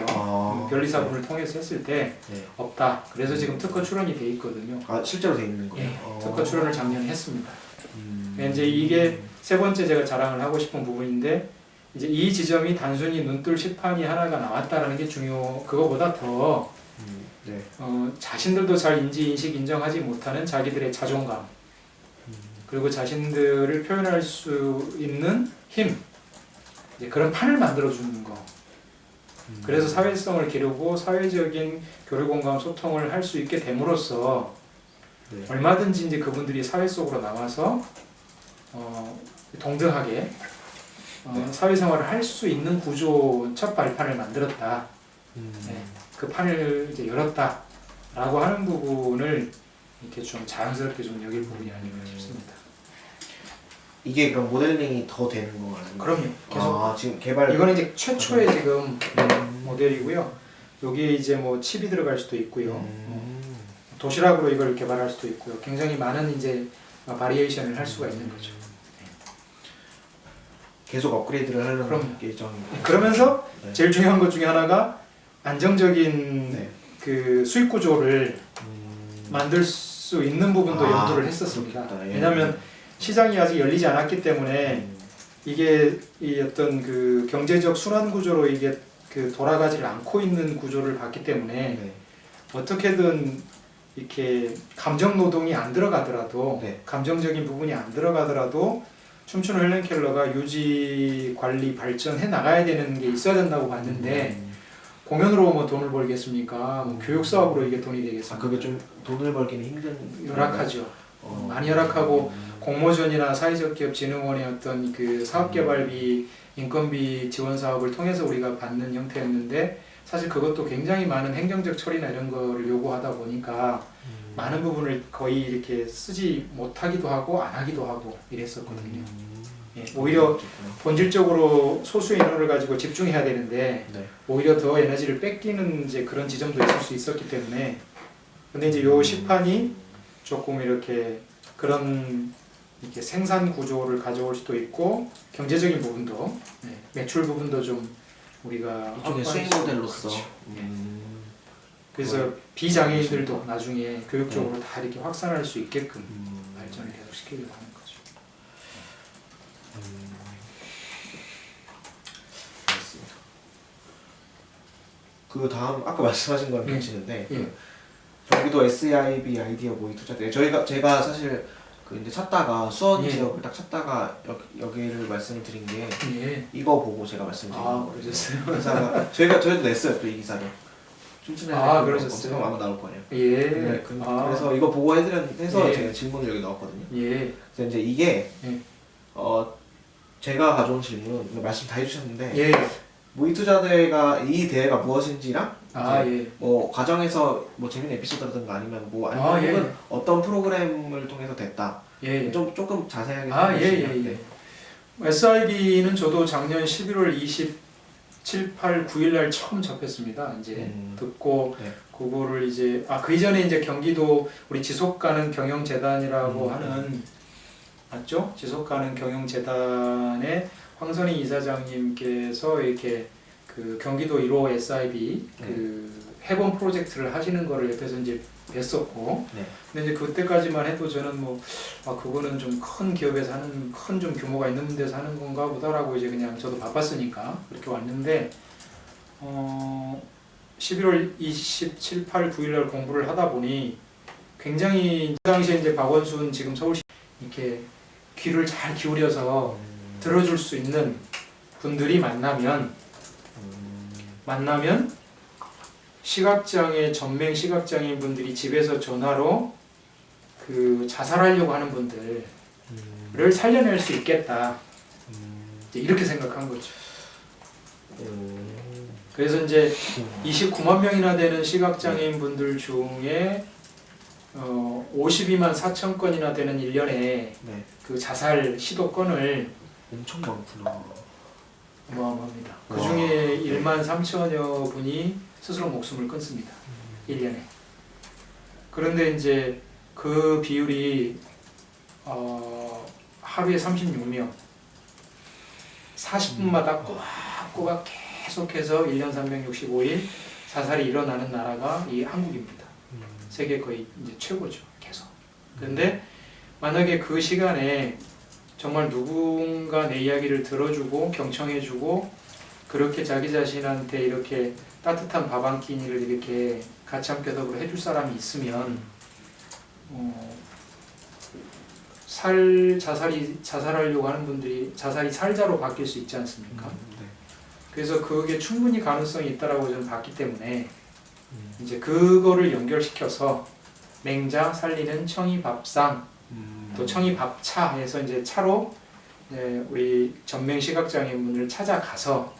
[SPEAKER 1] 변리사분을 통해서 했을 때
[SPEAKER 2] 네.
[SPEAKER 1] 없다. 그래서 지금 특허 출원이 돼 있거든요.
[SPEAKER 2] 아, 실제로 돼 있는 거예요?
[SPEAKER 1] 예, 특허 출원을 작년에 했습니다. 이제 이게 세 번째 제가 자랑을 하고 싶은 부분인데, 이제 이 지점이 단순히 눈뜰 식판이 하나가 나왔다라는 게 그거보다 더 자신들도 잘 인식 인정하지 못하는 자기들의 자존감, 그리고 자신들을 표현할 수 있는 힘, 이제 그런 판을 만들어주는 거. 그래서 사회성을 기르고 사회적인 교류 공감 소통을 할 수 있게 됨으로써 얼마든지 이제 그분들이 사회 속으로 나와서 동등하게 사회생활을 할 수 있는 구조 첫 발판을 만들었다. 그 판을 이제 열었다라고 하는 부분을 이렇게 좀 자연스럽게 좀 여길 부분이 아닌가 싶습니다.
[SPEAKER 2] 이게 그럼 모델링이 더 되는 건가요?
[SPEAKER 1] 그럼요. 계속.
[SPEAKER 2] 지금 개발.
[SPEAKER 1] 이거는 이제 최초의 지금 모델이고요. 여기에 이제 뭐 칩이 들어갈 수도 있고요. 도시락으로 이걸 개발할 수도 있고요. 굉장히 많은 이제 바리에이션을 할 수가 있는 거죠.
[SPEAKER 2] 계속 업그레이드를 하려는
[SPEAKER 1] 그럼요.
[SPEAKER 2] 예정입니다.
[SPEAKER 1] 그러면서 제일 중요한 것 중에 하나가 안정적인 그 수익 구조를 만들 수 있는 부분도 염두를 했었습니다. 왜냐하면 시장이 아직 열리지 않았기 때문에 이게 이 어떤 그 경제적 순환 구조로 이게 그 돌아가지를 않고 있는 구조를 봤기 때문에 어떻게든 이렇게 감정 노동이 안 들어가더라도 감정적인 부분이 안 들어가더라도 춤추는 헬렌 켈러가 유지 관리 발전해 나가야 되는 게 있어야 된다고 봤는데 공연으로 뭐 돈을 벌겠습니까? 뭐 교육 사업으로 이게 돈이 되겠습니까?
[SPEAKER 2] 그게 좀 돈을 벌기는 힘든.
[SPEAKER 1] 열악하죠. 많이 열악하고 공모전이나 사회적 기업 진흥원의 어떤 그 사업개발비, 인건비 지원 사업을 통해서 우리가 받는 형태였는데, 사실 그것도 굉장히 많은 행정적 처리나 이런 거를 요구하다 보니까 많은 부분을 거의 이렇게 쓰지 못하기도 하고 안 하기도 하고 이랬었거든요. 오히려 본질적으로 소수 인원을 가지고 집중해야 되는데 오히려 더 에너지를 뺏기는 이제 그런 지점도 있을 수 있었기 때문에, 근데 이제 요 식판이 조금 이렇게 그런 이렇게 생산 구조를 가져올 수도 있고 경제적인 부분도 매출 부분도 좀 우리가
[SPEAKER 2] 이쪽에 수익 모델로서.
[SPEAKER 1] 그래서 비장애인들도 나중에 교육적으로 다 이렇게 확산할 수 있게끔 발전을 계속 시키려고 하는 거죠.
[SPEAKER 2] 알겠습니다. 그 다음 아까 말씀하신 거랑 겹치는데 경기도 SEIB 아이디어 모의 투자 때 제가 사실 그 이제 찾다가 수원 지역을 딱 찾다가 여기를 말씀을 드린 게 이거 보고 제가 말씀드린 거예요.
[SPEAKER 1] 그러셨어요?
[SPEAKER 2] 저희도 냈어요 또 이 기사를. 춘천에
[SPEAKER 1] 그러셨어요?
[SPEAKER 2] 아마 나올 거예요. 그래서 이거 보고 해서 제가 질문을 여기 넣었거든요. 그래서 이제 이게 제가 가져온 질문은 말씀 다 해주셨는데 모의투자대회가 이 대회가 무엇인지랑 뭐 과정에서 뭐 재밌는 에피소드라든가 아니면 뭐 아니면 어떤 프로그램을 통해서 됐다. 좀 조금 자세하게
[SPEAKER 1] 설명해 SIB는 저도 작년 11월 27, 8, 9일 날 처음 접했습니다. 이제 듣고 그거를 이제 그 이전에 이제 경기도 우리 지속가능 경영재단이라고 하는 맞죠? 지속가능 경영재단의 황선희 이사장님께서 이렇게 그 경기도 1호 SIB 그 해본 프로젝트를 하시는 거를 옆에서 이제 뵀었고, 근데 이제 그때까지만 해도 저는 뭐 그거는 좀 큰 기업에서 하는 큰 좀 규모가 있는 데서 하는 건가 보다라고 이제 그냥 저도 바빴으니까 그렇게 왔는데 11월 27, 8, 9일 날 공부를 하다 보니 굉장히 그 당시에 이제 박원순 지금 서울시 이렇게 귀를 잘 기울여서 들어줄 수 있는 분들이 만나면 시각장애 전맹 시각장애인 분들이 집에서 전화로 그 자살하려고 하는 분들을 살려낼 수 있겠다. 이제 이렇게 생각한 거죠. 그래서 이제 29만 명이나 되는 시각장애인 분들 중에 52만 4천 건이나 되는 1년에
[SPEAKER 2] 네.
[SPEAKER 1] 그 자살 시도 건을
[SPEAKER 2] 엄청 많구나.
[SPEAKER 1] 어마어마합니다. 그 중에 1만 3천여 분이 스스로 목숨을 끊습니다. 1년에. 그런데 이제 그 비율이 하루에 36명, 40분마다 꼬박꼬박 계속해서 1년 365일 자살이 일어나는 나라가 이 한국입니다. 세계 거의 이제 최고죠. 계속. 그런데 만약에 그 시간에 정말 누군가 내 이야기를 들어주고 경청해주고 그렇게 자기 자신한테 이렇게 따뜻한 밥 한 끼니를 이렇게 같이 함께 더불어 해줄 사람이 있으면 자살하려고 하는 분들이 자살이 살자로 바뀔 수 있지 않습니까?
[SPEAKER 2] 네.
[SPEAKER 1] 그래서 그게 충분히 가능성이 있다라고 저는 봤기 때문에 이제 그거를 연결시켜서 맹자 살리는 청이밥상 또 청이밥차 해서 이제 차로 우리 전맹 시각장애인분을 찾아가서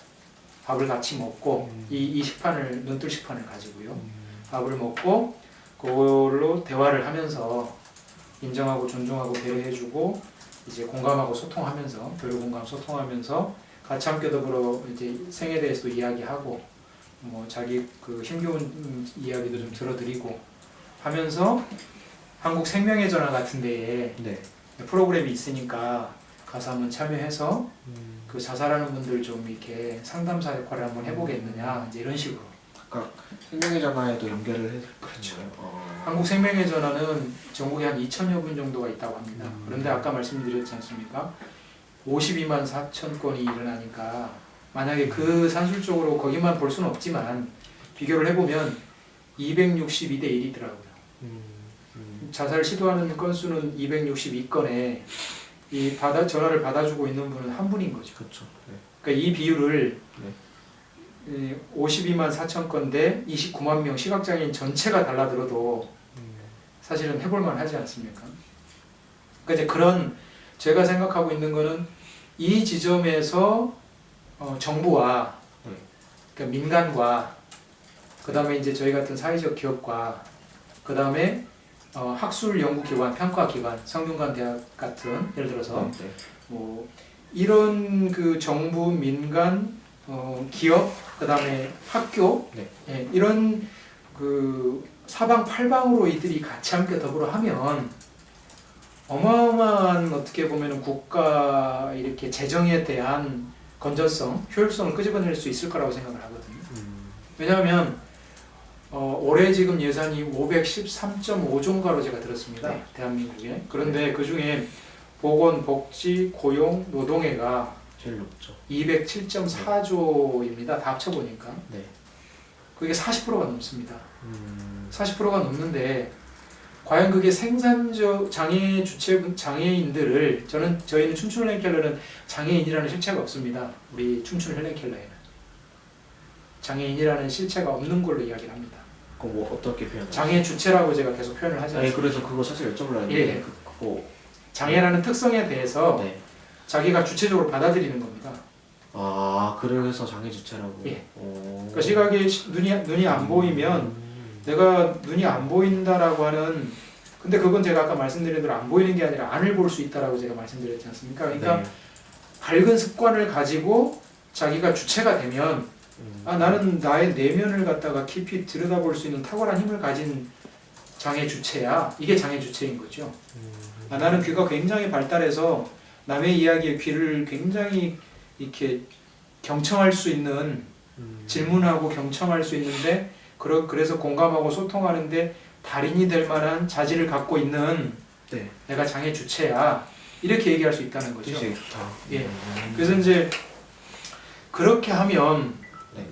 [SPEAKER 1] 밥을 같이 먹고 이 식판을 눈뜰 식판을 가지고요 밥을 먹고 그걸로 대화를 하면서 인정하고 존중하고 배려해주고 이제 공감하고 소통하면서 교류 공감 소통하면서 같이 함께 더불어 이제 생에 대해서도 이야기하고 뭐 자기 그 힘겨운 이야기도 좀 들어드리고 하면서 한국 생명의 전화 같은 데에
[SPEAKER 2] 네.
[SPEAKER 1] 프로그램이 있으니까 가서 한번 참여해서 그 자살하는 분들 좀 이렇게 상담사 역할을 한번 해보겠느냐 이제 이런 식으로.
[SPEAKER 2] 아까 생명의 전화에도 연결을 해서
[SPEAKER 1] 그렇죠. 한국 생명의 전화는 전국에 한 2천여 분 정도가 있다고 합니다. 그런데 아까 말씀드렸지 않습니까? 52만 4천 건이 일어나니까 만약에 그 산술적으로 거기만 볼 수는 없지만 비교를 해보면 262대 1이더라고요. 자살 시도하는 건수는 262건에 이 전화를 받아주고 있는 분은 한 분인 거죠.
[SPEAKER 2] 그렇죠. 네.
[SPEAKER 1] 그러니까 이 비율을
[SPEAKER 2] 네.
[SPEAKER 1] 52만 4천 건대 29만 명 시각장애인 전체가 달라들어도 사실은 해볼만 하지 않습니까? 그러니까 이제 그런 제가 생각하고 있는 거는 이 지점에서 정부와 그러니까 민간과 그 다음에 이제 저희 같은 사회적 기업과 그 다음에 학술 연구기관, 평가기관, 성균관대학 같은 예를 들어서 뭐 이런 그 정부, 민간, 기업, 그 다음에 학교 이런 그 사방팔방으로 이들이 같이 함께 더불어 하면 어마어마한 어떻게 보면은 국가 이렇게 재정에 대한 건전성, 효율성을 끄집어낼 수 있을 거라고 생각을 하거든요. 왜냐하면 올해 지금 예산이 513.5조인가로 제가 들었습니다. 네. 대한민국에. 그런데 그 중에 보건, 복지, 고용, 노동회가
[SPEAKER 2] 제일 높죠.
[SPEAKER 1] 207.4조입니다. 다 합쳐보니까.
[SPEAKER 2] 네.
[SPEAKER 1] 그게 40%가 넘습니다. 40%가 넘는데 과연 그게 생산적 장애인들을 저희는 춤추는 헬렌켈러는 장애인이라는 실체가 없습니다. 우리 춤추는 헬렌켈러에는 장애인이라는 실체가 없는 걸로 이야기를 합니다.
[SPEAKER 2] 그럼 뭐 어떻게 표현해요?
[SPEAKER 1] 장애 주체라고 제가 계속 표현을 하지 않습니까?
[SPEAKER 2] 그래서 그거 사실 여쭤보려고 했는데 그거
[SPEAKER 1] 장애라는 특성에 대해서 자기가 주체적으로 받아들이는 겁니다.
[SPEAKER 2] 아, 그래서 장애 주체라고.
[SPEAKER 1] 그러니까 시각이 눈이 안 보이면 내가 눈이 안 보인다라고 하는 근데 그건 제가 아까 말씀드린 대로 안 보이는 게 아니라 안을 볼 수 있다라고 제가 말씀드렸지 않습니까? 그러니까 밝은 습관을 가지고 자기가 주체가 되면 나는 나의 내면을 갖다가 깊이 들여다볼 수 있는 탁월한 힘을 가진 장애 주체야. 이게 장애 주체인 거죠. 나는 귀가 굉장히 발달해서 남의 이야기에 귀를 굉장히 이렇게 경청할 수 있는 질문하고 경청할 수 있는데 그래서 공감하고 소통하는데 달인이 될 만한 자질을 갖고 있는 내가 장애 주체야. 이렇게 얘기할 수 있다는 거죠.
[SPEAKER 2] 좋다.
[SPEAKER 1] 그래서 이제 그렇게 하면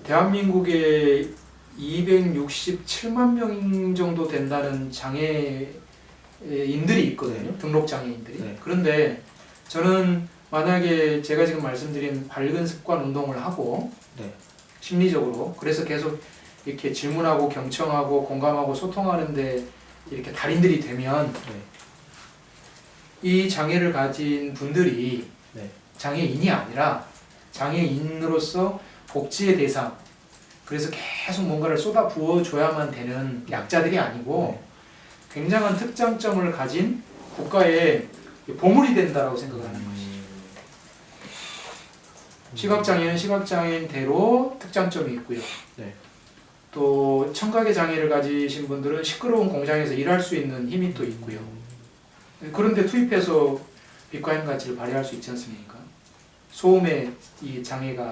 [SPEAKER 1] 대한민국의 267만 명 정도 된다는 장애인들이 있거든요. 등록 장애인들이.
[SPEAKER 2] 네.
[SPEAKER 1] 그런데 저는 만약에 제가 지금 말씀드린 밝은 습관 운동을 하고
[SPEAKER 2] 네.
[SPEAKER 1] 심리적으로 그래서 계속 이렇게 질문하고 경청하고 공감하고 소통하는데 이렇게 달인들이 되면
[SPEAKER 2] 네.
[SPEAKER 1] 이 장애를 가진 분들이
[SPEAKER 2] 네.
[SPEAKER 1] 장애인이 아니라 장애인으로서 복지의 대상, 그래서 계속 뭔가를 쏟아 부어줘야만 되는 약자들이 아니고 굉장한 특장점을 가진 국가의 보물이 된다라고 생각하는 것이죠. 시각장애는 시각장애인대로 특장점이 있고요.
[SPEAKER 2] 네.
[SPEAKER 1] 또 청각의 장애를 가지신 분들은 시끄러운 공장에서 일할 수 있는 힘이 또 있고요. 그런데 투입해서 빛과 가치를 발휘할 수 있지 않습니까? 소음의 이 장애가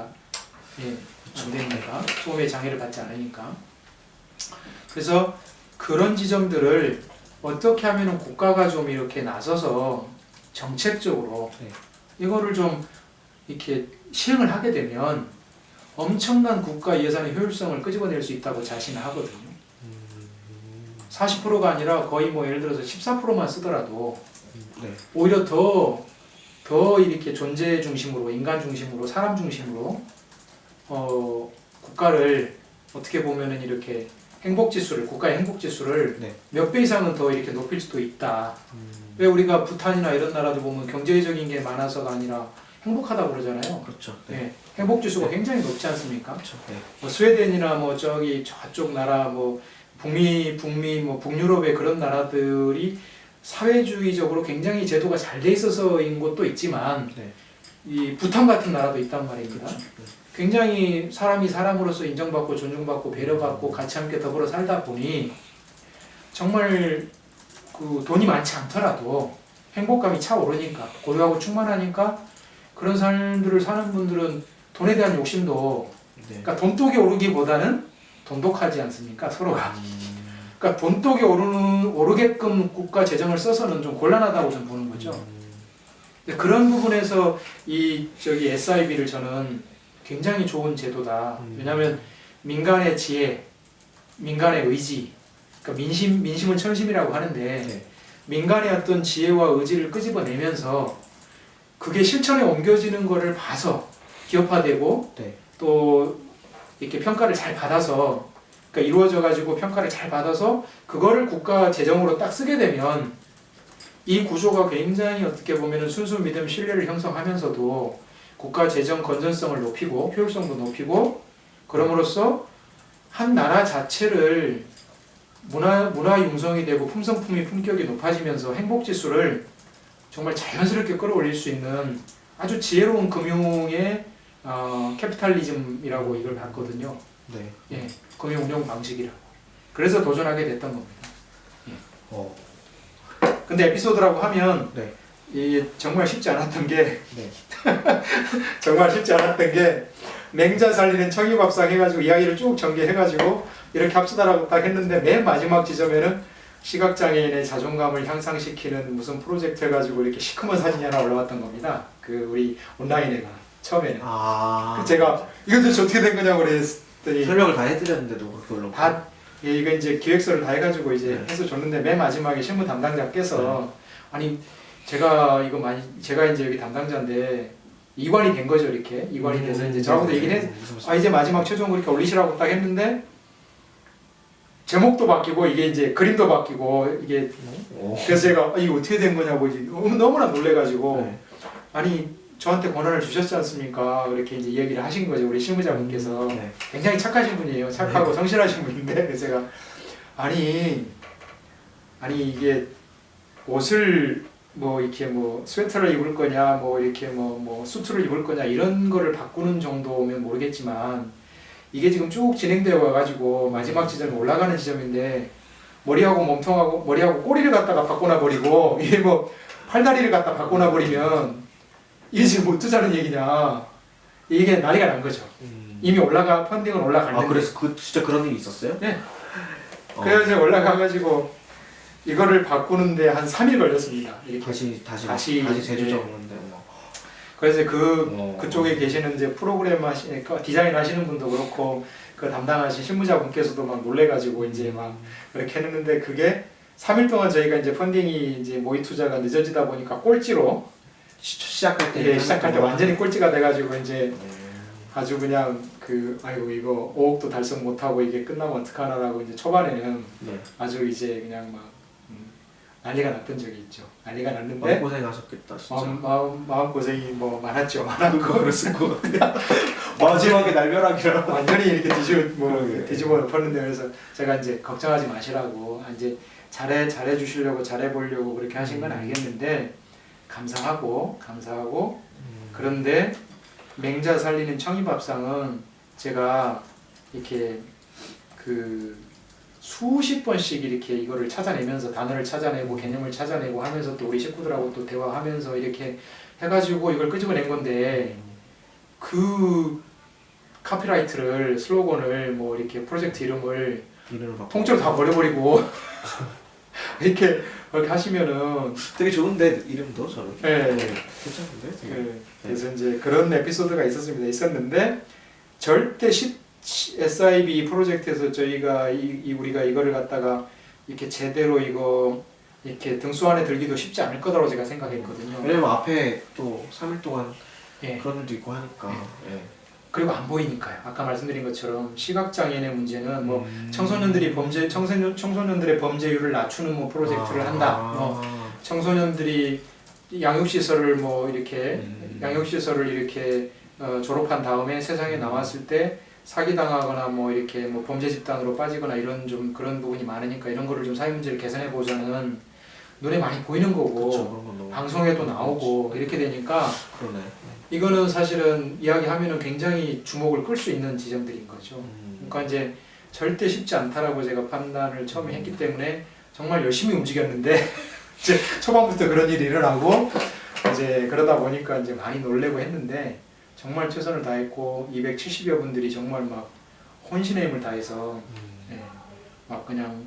[SPEAKER 1] 안 되니까, 소음의 장애를 받지 않으니까. 그래서 그런 지점들을 어떻게 하면 국가가 좀 이렇게 나서서 정책적으로 이거를 좀 이렇게 시행을 하게 되면 엄청난 국가 예산의 효율성을 끄집어낼 수 있다고 자신하거든요. 40%가 아니라 거의 뭐 예를 들어서 14%만 쓰더라도 오히려 더 이렇게 존재 중심으로, 인간 중심으로, 사람 중심으로 국가를 어떻게 보면은 이렇게 행복지수를, 국가의 행복지수를 몇 배 이상은 더 이렇게 높일 수도 있다. 왜 우리가 부탄이나 이런 나라들 보면 경제적인 게 많아서가 아니라 행복하다고 그러잖아요.
[SPEAKER 2] 그렇죠.
[SPEAKER 1] 네. 행복지수가 굉장히 높지 않습니까?
[SPEAKER 2] 그렇죠.
[SPEAKER 1] 뭐 스웨덴이나 뭐 저기 저쪽 나라 뭐 북미 뭐 북유럽의 그런 나라들이 사회주의적으로 굉장히 제도가 잘 돼 있어서인 것도 있지만 이 부탄 같은 나라도 있단 말입니다.
[SPEAKER 2] 그렇죠.
[SPEAKER 1] 굉장히 사람이 사람으로서 인정받고 존중받고 배려받고 같이 함께 더불어 살다 보니 정말 그 돈이 많지 않더라도 행복감이 차오르니까, 고요하고 충만하니까 그런 삶들을 사는 분들은 돈에 대한 욕심도 그러니까 돈독이 오르기보다는 돈독하지 않습니까? 서로가. 그러니까 돈독이 오르게끔 국가 재정을 써서는 좀 곤란하다고 좀 보는 거죠. 그런 부분에서 저기 SIB를 저는 굉장히 좋은 제도다. 왜냐하면 민간의 지혜, 민간의 의지, 그러니까 민심은 천심이라고 하는데 민간의 어떤 지혜와 의지를 끄집어내면서 그게 실천에 옮겨지는 거를 봐서 기업화되고 또 이렇게 평가를 잘 받아서 그러니까 이루어져 가지고 평가를 잘 받아서 그거를 국가 재정으로 딱 쓰게 되면 이 구조가 굉장히 어떻게 보면은 순수 믿음 신뢰를 형성하면서도 국가 재정 건전성을 높이고 효율성도 높이고 그럼으로써 한 나라 자체를 문화 융성이 되고 품성품위 품격이 높아지면서 행복 지수를 정말 자연스럽게 끌어올릴 수 있는 아주 지혜로운 금융의 캐피탈리즘이라고 이걸 봤거든요. 예, 금융 운영 방식이라고. 그래서 도전하게 됐던 겁니다. 예. 근데 에피소드라고 하면 이 정말 쉽지 않았던 게 정말 쉽지 않았던 게 맹자 살리는 청유밥상 해가지고 이야기를 쭉 전개해가지고 이렇게 합시다라고 딱 했는데 맨 마지막 지점에는 시각장애인의 자존감을 향상시키는 무슨 프로젝트 해가지고 이렇게 시커먼 사진이 하나 올라왔던 겁니다. 그 우리 온라인에가 처음에는. 제가 이거 도대체 어떻게 된 거냐고 그랬더니
[SPEAKER 2] 설명을 다 해드렸는데도 그렇게 올라오고.
[SPEAKER 1] 다 이거 이제 기획서를 다 해가지고 이제 해서 줬는데 맨 마지막에 실무 담당자께서 아니 제가 이제 여기 담당자인데 이관이 된 거죠. 이렇게 이관이 돼서 이제 저하고도 얘기를 해서 이제 마지막 최종으로 이렇게 올리시라고 딱 했는데 제목도 바뀌고 이게 이제 그림도 바뀌고 이게 그래서 제가 이거 어떻게 된 거냐고 이제 너무나 놀래가지고 아니 저한테 권한을 주셨지 않습니까? 이렇게 이제 이야기를 하신 거죠. 우리 실무자분께서 굉장히 착하신 분이에요. 착하고 성실하신 분인데 그래서 제가 아니 이게 옷을 뭐 이렇게 뭐 스웨터를 입을 거냐 뭐 이렇게 뭐 수트를 입을 거냐 이런 거를 바꾸는 정도면 모르겠지만 이게 지금 쭉 진행되어 와가지고 마지막 지점에 올라가는 지점인데 머리하고 몸통하고 머리하고 꼬리를 갖다가 바꿔놔 버리고 이게 뭐 팔다리를 갖다 바꿔놔 버리면 이게 지금 어쩌자는 얘기냐 이게 난리가 난 거죠. 이미 펀딩은 올라갔는데.
[SPEAKER 2] 그래서 진짜 그런 일이 있었어요?
[SPEAKER 1] 네. 그래서 올라가가지고 이거를 바꾸는데 한 3일 걸렸습니다. 이렇게
[SPEAKER 2] 다시 재조정하는데
[SPEAKER 1] 그래서 그쪽에 계시는 이제 프로그램 디자인 하시는 분도 그렇고 그 담당하신 실무자분께서도 막 놀래가지고 이제 막 그렇게 했는데 그게 3일 동안 저희가 이제 펀딩이 이제 모의 투자가 늦어지다 보니까 꼴찌로
[SPEAKER 2] 시작할 때
[SPEAKER 1] 시작할 때 완전히 꼴찌가 돼가지고 이제 아주 그냥 아이고 이거 5억도 달성 못하고 이게 끝나면 어떡하나라고 이제 초반에는 아주 이제 그냥 막 난리가 났던 적이 있죠. 난리가 났는데
[SPEAKER 2] 마음고생하셨겠다 진짜.
[SPEAKER 1] 마음고생이 뭐 많았죠. 많았고
[SPEAKER 2] 그랬을 것 같아요. 마지막에 날벼락이라
[SPEAKER 1] 완전히 이렇게 뒤집어 엎었는데 그래서 제가 이제 걱정하지 마시라고 이제 잘해 주시려고 잘해 보려고 그렇게 하신 건 알겠는데 감사하고 그런데 맹자 살리는 청이밥상은 제가 이렇게 수십 번씩 이렇게 이거를 찾아내면서 단어를 찾아내고 개념을 찾아내고 하면서 또 우리 식구들하고 또 대화하면서 이렇게 해가지고 이걸 끄집어낸 건데 그 카피라이트를 슬로건을 뭐 이렇게 프로젝트 이름을 통째로 다 버려버리고 이렇게 하시면은
[SPEAKER 2] 되게 좋은데 이름도 저는 괜찮은데
[SPEAKER 1] 되게. 그래서 이제 그런 에피소드가 있었는데 절대 SIB 프로젝트에서 저희가 우리가 이거를 갖다가 이렇게 제대로 이거 이렇게 등수 안에 들기도 쉽지 않을 거라고 제가 생각했거든요.
[SPEAKER 2] 왜냐면 앞에 또 3일 동안 그런 일도 있고 하니까.
[SPEAKER 1] 그리고 안 보이니까요. 아까 말씀드린 것처럼 시각장애인의 문제는 뭐 청소년들의 범죄율을 낮추는 뭐 프로젝트를 한다. 청소년들이 양육시설을 이렇게 졸업한 다음에 세상에 나왔을 때 사기당하거나 뭐 이렇게 뭐 범죄 집단으로 빠지거나 이런 좀 그런 부분이 많으니까 이런 거를 좀 사회 문제를 개선해 보자는 눈에 많이 보이는 거고
[SPEAKER 2] 그쵸,
[SPEAKER 1] 방송에도 나오고 이렇게 되니까
[SPEAKER 2] 그러네.
[SPEAKER 1] 이거는 사실은 이야기하면은 굉장히 주목을 끌 수 있는 지점들인 거죠. 그러니까 이제 절대 쉽지 않다라고 제가 판단을 처음에 했기 때문에 정말 열심히 움직였는데 이제 초반부터 그런 일이 일어나고 이제 그러다 보니까 이제 많이 놀래고 했는데 정말 최선을 다했고 270여 분들이 정말 막 혼신의 힘을 다해서 막 그냥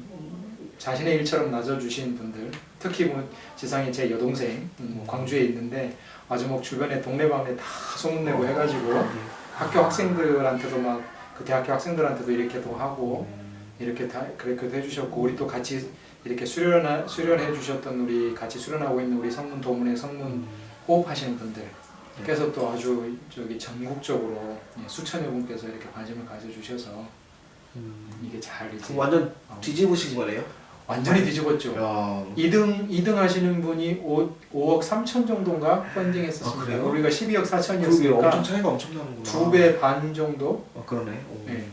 [SPEAKER 1] 자신의 일처럼 나눠주신 분들, 특히 뭐 지상에 제 여동생 광주에 있는데 아주 뭐 주변에 동네방네 다 소문내고 해가지고 학교 학생들한테도 막 그 대학교 학생들한테도 이렇게도 하고 이렇게 다 그렇게 해주셨고 우리 또 같이 이렇게 수련해 주셨던 우리 같이 수련하고 있는 우리 성문 도문의 성문 호흡하시는 분들 그래서 또 아주 전국적으로 수천여 분께서 이렇게 관심을 가져주셔서 이게 잘 이제
[SPEAKER 2] 완전 뒤집으신 거네요?
[SPEAKER 1] 완전히 뒤집었죠. 2등 하시는 분이 5억 3천 정도인가 펀딩했었습니다. 우리가 12억 4천이었으니까
[SPEAKER 2] 엄청 차이가 엄청 나는구나.
[SPEAKER 1] 2배 반 정도.
[SPEAKER 2] 그러네.
[SPEAKER 1] 네.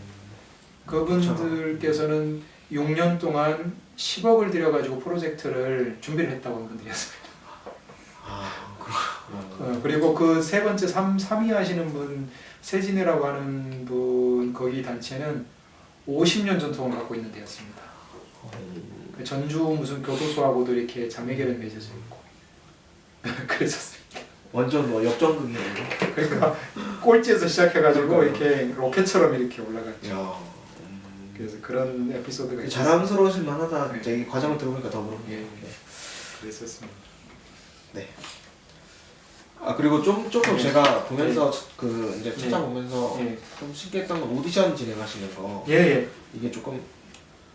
[SPEAKER 1] 그분들께서는 6년 동안 10억을 들여가지고 프로젝트를 준비를 했다고 한 분들이었습니다. 그리고 그 세 번째 3위 하시는 분 세진이라고 하는 분 거기 단체는 50년 전통을 갖고 있는 데였습니다. 전주 무슨 교도소하고도 이렇게 자매결연 맺어져 있고 그랬었습니다.
[SPEAKER 2] 완전 뭐 역전극이네요.
[SPEAKER 1] 그러니까 꼴찌에서 시작해가지고 이렇게 로켓처럼 이렇게 올라갔죠. 그래서 그런 에피소드가 있었어요.
[SPEAKER 2] 자랑스러우실 만하다. 이 과정을 들어보니까 더 그렇네요.
[SPEAKER 1] 그랬었습니다.
[SPEAKER 2] 네. 그리고 조금 제가 보면서 이제 찾아보면서 좀 신기했던 건 오디션 진행하시는 거. 이게 조금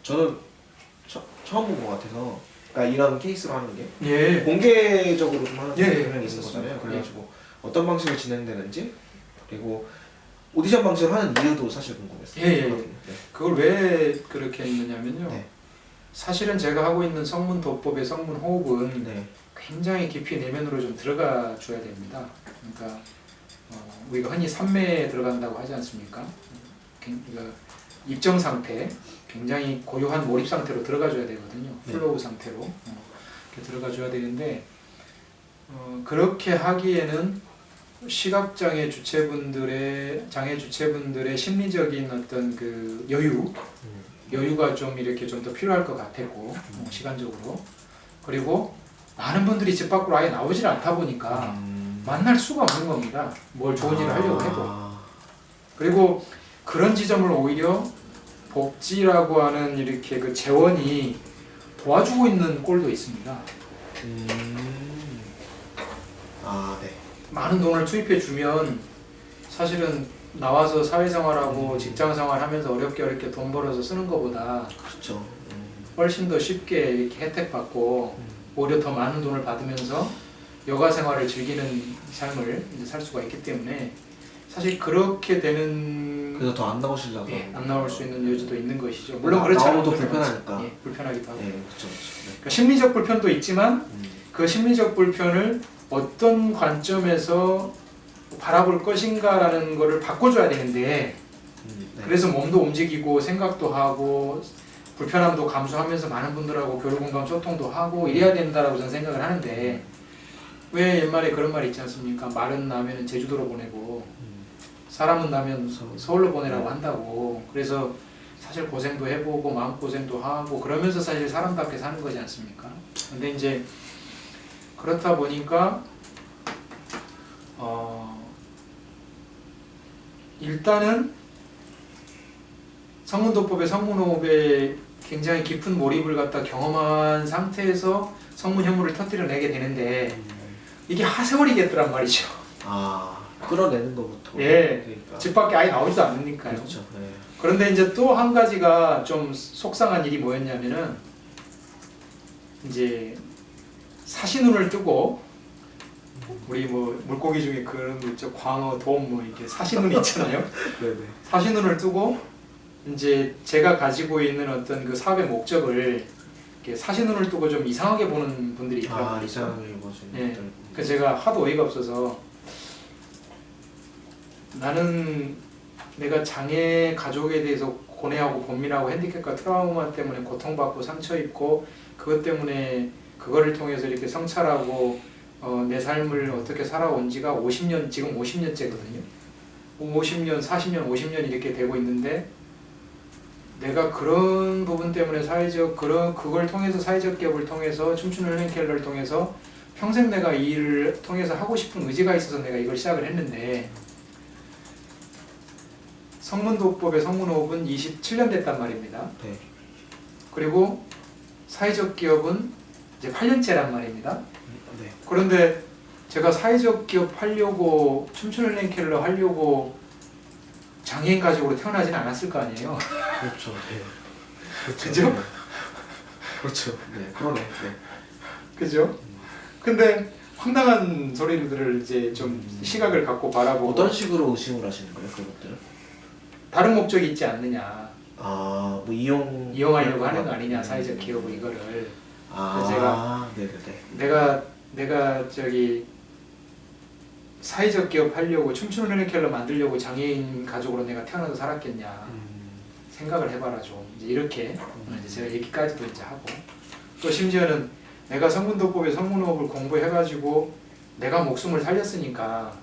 [SPEAKER 2] 저는 처음 본 것 같아서. 그러니까 이런 케이스로 하는 게 공개적으로 좀 하는 경향이 있는 거잖아요. 그래가지고 어떤 방식으로 진행되는지 그리고 오디션 방식을 하는 이유도 사실 궁금했어요.
[SPEAKER 1] 그걸 왜 그렇게 했느냐면요. 사실은 제가 하고 있는 성문 도법의 성문 호흡은 굉장히 깊이 내면으로 좀 들어가 줘야 됩니다. 그러니까 우리가 흔히 삼매에 들어간다고 하지 않습니까? 그러니까 입정 상태, 굉장히 고요한 몰입 상태로 들어가 줘야 되거든요. 플로우 상태로 이렇게 들어가 줘야 되는데 그렇게 하기에는 시각장애 장애 주체분들의 심리적인 어떤 그 여유가 좀 이렇게 좀 더 필요할 것 같았고 시간적으로 그리고 많은 분들이 집 밖으로 아예 나오질 않다 보니까 만날 수가 없는 겁니다. 뭘 좋은 일을 하려고 해도. 그리고 그런 지점을 오히려 복지라고 하는 이렇게 그 재원이 도와주고 있는 꼴도 있습니다. 많은 돈을 투입해 주면 사실은 나와서 사회생활하고 직장생활 하면서 어렵게 돈 벌어서 쓰는 것보다
[SPEAKER 2] 그렇죠.
[SPEAKER 1] 훨씬 더 쉽게 이렇게 혜택 받고 오히려 더 많은 돈을 받으면서 여가 생활을 즐기는 삶을 이제 살 수가 있기 때문에 사실 그렇게 되는
[SPEAKER 2] 그래서 더 안 나오시려고.
[SPEAKER 1] 안 나올 수 있는 여지도 있는 것이죠. 물론 그렇지 않아도
[SPEAKER 2] 나오도 불편하니까.
[SPEAKER 1] 불편하기도 하고.
[SPEAKER 2] 그렇죠.
[SPEAKER 1] 그러니까 심리적 불편도 있지만 그 심리적 불편을 어떤 관점에서 바라볼 것인가라는 거를 바꿔줘야 되는데 그래서 몸도 움직이고 생각도 하고 불편함도 감수하면서 많은 분들하고 교류 공감 소통도 하고 이래야 된다라고 저는 생각을 하는데 왜 옛말에 그런 말이 있지 않습니까? 말은 나면 제주도로 보내고 사람은 나면 서울로 보내라고 한다고. 그래서 사실 고생도 해보고 마음고생도 하고 그러면서 사실 사람답게 사는 거지 않습니까? 근데 이제 그렇다 보니까 일단은 성문도법의 성문호흡에 굉장히 깊은 몰입을 갖다 경험한 상태에서 성문 혐오를 터뜨려내게 되는데 이게 하세월이겠더란 말이죠.
[SPEAKER 2] 끌어내는 것부터.
[SPEAKER 1] 그러니까. 집 밖에 아예 나오지도 않으니까요.
[SPEAKER 2] 그렇죠.
[SPEAKER 1] 그런데 이제 또 한 가지가 좀 속상한 일이 뭐였냐면은 이제 사시눈을 뜨고 우리 뭐 물고기 중에 그런 거 있죠. 광어, 돔 뭐 이렇게 사시눈이 있잖아요.
[SPEAKER 2] 네네.
[SPEAKER 1] 사시눈을 뜨고 이제 제가 가지고 있는 어떤 그 사업의 목적을 이렇게 사시눈을 뜨고 좀 이상하게 보는 분들이 있더라고요.
[SPEAKER 2] 이상하게 보시는.
[SPEAKER 1] 예. 그래서 제가 하도 어이가 없어서 나는 내가 장애 가족에 대해서 고뇌하고 고민하고 핸디캡과 트라우마 때문에 고통받고 상처 입고 그것 때문에 그거를 통해서 이렇게 성찰하고 내 삶을 어떻게 살아온 지가 50년, 지금 50년째거든요. 50년, 40년, 50년 이렇게 되고 있는데 내가 그런 부분 때문에 그걸 통해서 사회적 기업을 통해서 춤추는 헬렌 켈러를 통해서 평생 내가 이 일을 통해서 하고 싶은 의지가 있어서 내가 이걸 시작을 했는데 성문도법의 성문호흡은 27년 됐단 말입니다.
[SPEAKER 2] 네.
[SPEAKER 1] 그리고 사회적 기업은 이제 8년째란 말입니다.
[SPEAKER 2] 네.
[SPEAKER 1] 그런데 제가 사회적 기업 하려고 춤추는 헬렌 켈러 하려고 장애인 가족으로 태어나진 않았을 거 아니에요.
[SPEAKER 2] 그렇죠. 네.
[SPEAKER 1] 그죠?
[SPEAKER 2] 네. 그렇죠. 네. 그러네. 네.
[SPEAKER 1] 그죠? 근데 황당한 소리들을 이제 좀 시각을 갖고 바라보고
[SPEAKER 2] 어떤 식으로 의심을 하시는 거예요, 그것들은?
[SPEAKER 1] 다른 목적이 있지 않느냐.
[SPEAKER 2] 뭐
[SPEAKER 1] 이용하려고 하는 거 아니냐, 사회적 기업을 이거를. 그래서 제가
[SPEAKER 2] 네네네.
[SPEAKER 1] 내가 저기 사회적 기업 하려고 춤추는 헬렌 켈러 만들려고 장애인 가족으로 내가 태어나서 살았겠냐 생각을 해봐라 좀. 이제 이렇게 이제 제가 얘기까지도 이제 하고 또 심지어는 내가 성문도법의 성문호흡을 공부해가지고 내가 목숨을 살렸으니까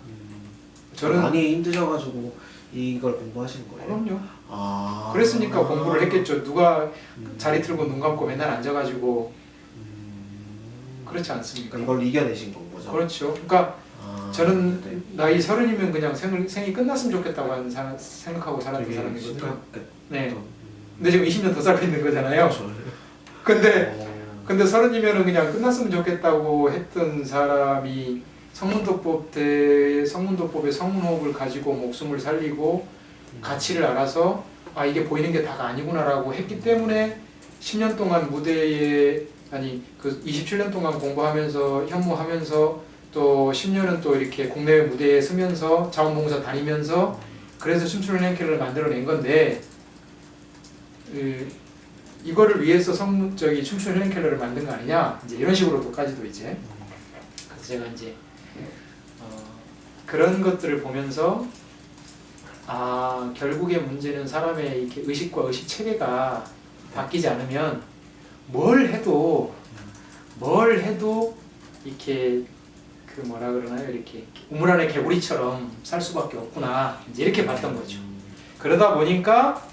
[SPEAKER 1] 저는
[SPEAKER 2] 많이 힘드셔가지고 이걸 공부하신 거예요?
[SPEAKER 1] 그럼요. 그랬으니까 공부를 했겠죠. 누가 자리 틀고 눈 감고 맨날 앉아가지고 그렇지 않습니까?
[SPEAKER 2] 이걸 이겨내신 건 거죠?
[SPEAKER 1] 그렇죠. 그러니까 저는 나이 30이면 그냥 생이 끝났으면 좋겠다고 생각하고 살았던 사람이거든요. 네. 근데 지금 20년 더 살고 있는 거잖아요. 근데 30이면은 그냥 끝났으면 좋겠다고 했던 사람이 성문도법의 성문호흡을 가지고 목숨을 살리고 가치를 알아서 이게 보이는 게 다가 아니구나라고 했기 때문에 10년 동안 무대에 그 27년 동안 공부하면서 현무하면서 또 10년은 또 이렇게 국내외 무대에 서면서 자원봉사 다니면서 그래서 춤추는 헬렌 만들어낸 건데 이거를 위해서 춤추는 헬렌 켈러를 만든 거 아니냐 이제 이런 식으로도까지도 이제 그래서 제가 이제 그런 것들을 보면서 결국의 문제는 사람의 이렇게 의식과 의식 체계가 바뀌지 않으면 뭘 해도 이렇게 그 뭐라 그러나요? 이렇게 우물 안의 개구리처럼 살 수밖에 없구나 이제 이렇게 봤던 거죠. 그러다 보니까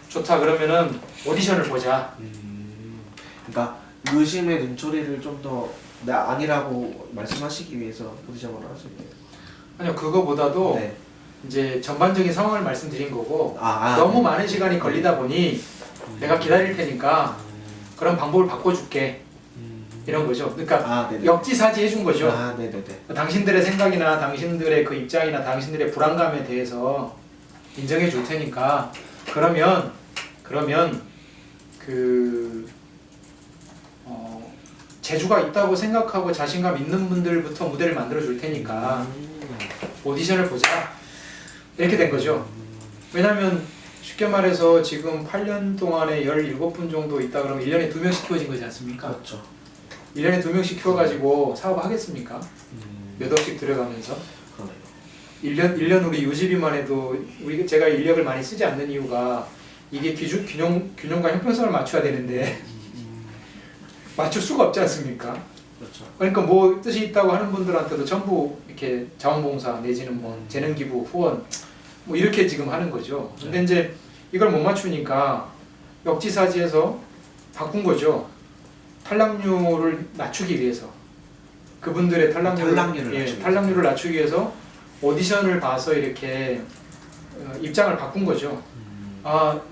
[SPEAKER 1] 좋다 그러면은 오디션을 보자.
[SPEAKER 2] 그러니까 의심의 눈초리를 좀 더 아니라고 말씀하시기 위해서 오디션을 하신 거예요?
[SPEAKER 1] 아니요, 그거보다도
[SPEAKER 2] 네.
[SPEAKER 1] 이제 전반적인 상황을 말씀드린 거고
[SPEAKER 2] 네.
[SPEAKER 1] 너무 많은 시간이 걸리다 보니 내가 기다릴 테니까 그런 방법을 바꿔줄게. 이런 거죠. 그러니까
[SPEAKER 2] 네네.
[SPEAKER 1] 역지사지 해준 거죠.
[SPEAKER 2] 네네네.
[SPEAKER 1] 당신들의 생각이나 당신들의 그 입장이나 당신들의 불안감에 대해서 인정해 줄 테니까 그러면 그 재주가 있다고 생각하고 자신감 있는 분들부터 무대를 만들어 줄 테니까 오디션을 보자 이렇게 된 거죠. 왜냐면 쉽게 말해서 지금 8년 동안에 17분 정도 있다 그러면 1년에 2명씩 키워진 거지 않습니까?
[SPEAKER 2] 그렇죠.
[SPEAKER 1] 1년에 2명씩 키워가지고 사업 하겠습니까? 몇 억씩 들어가면서
[SPEAKER 2] 그러네요.
[SPEAKER 1] 1년 우리 유지비만 해도 제가 인력을 많이 쓰지 않는 이유가 이게 균형과 형평성을 맞춰야 되는데 맞출 수가 없지 않습니까?
[SPEAKER 2] 그렇죠.
[SPEAKER 1] 그러니까 뭐 뜻이 있다고 하는 분들한테도 전부 이렇게 자원봉사 내지는 뭐 재능기부 후원 뭐 이렇게 지금 하는 거죠. 근데 이제 이걸 못 맞추니까 역지사지해서 바꾼 거죠. 탈락률을 낮추기 위해서 그분들의 탈락률을 낮추기 위해서 오디션을 봐서 이렇게 입장을 바꾼 거죠.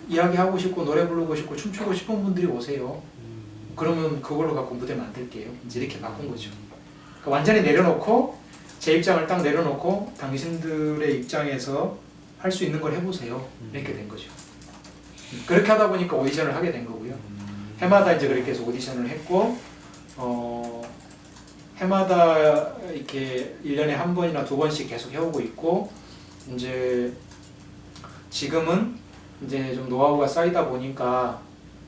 [SPEAKER 1] 이야기하고 싶고 노래 부르고 싶고 춤추고 싶은 분들이 오세요. 그러면 그걸로 갖고 무대 만들게요. 이제 이렇게 바꾼 거죠. 그러니까 완전히 내려놓고 제 입장을 딱 내려놓고 당신들의 입장에서 할 수 있는 걸 해보세요. 이렇게 된 거죠. 그렇게 하다 보니까 오디션을 하게 된 거고요. 해마다 이제 그렇게 해서 오디션을 했고 해마다 이렇게 1년에 한 번이나 두 번씩 계속 해오고 있고 이제 지금은 이제 좀 노하우가 쌓이다 보니까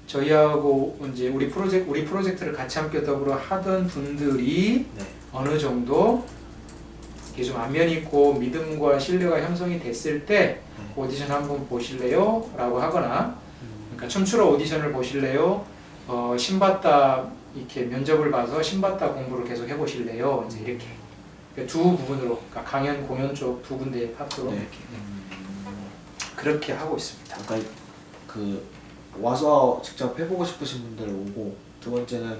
[SPEAKER 1] 저희하고 이제 우리 프로젝트를 같이 함께 더불어 하던 분들이 어느 정도 이게 좀 안면 있고 믿음과 신뢰가 형성이 됐을 때 오디션 한번 보실래요? 라고 하거나 그러니까 춤추러 오디션을 보실래요? 신받다 이렇게 면접을 봐서 신받다 공부를 계속 해보실래요? 이제 이렇게 그러니까 두 부분으로 그러니까 강연 공연 쪽 두 군데의 파트로 이렇게 그렇게 하고 있습니다.
[SPEAKER 2] 그러니까 그 와서 직접 해보고 싶으신 분들 오고 두 번째는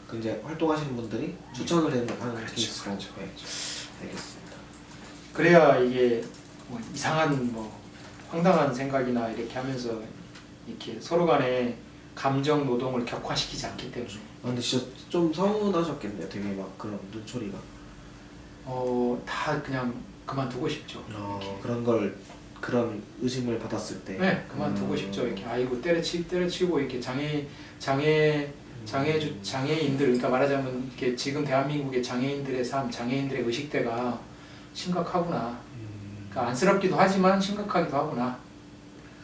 [SPEAKER 2] 그 이제 활동하시는 분들이 추천을 하는 케이스로. 알겠습니다.
[SPEAKER 1] 그래야 이게 뭐 이상한 뭐 황당한 생각이나 이렇게 하면서 이렇게 서로 간에 감정 노동을 격화시키지 않기 때문에.
[SPEAKER 2] 근데 진짜 좀 서운하셨겠네요. 되게 막 그런 눈초리가.
[SPEAKER 1] 다 그냥 그만두고 싶죠.
[SPEAKER 2] 그런 의심을 받았을 때.
[SPEAKER 1] 네, 그만두고 싶죠. 이렇게 아이고 때려치고 이렇게 장애인들 그러니까 말하자면 이렇게 지금 대한민국의 장애인들의 삶, 장애인들의 의식대가 심각하구나. 그러니까 안쓰럽기도 하지만 심각하기도 하구나.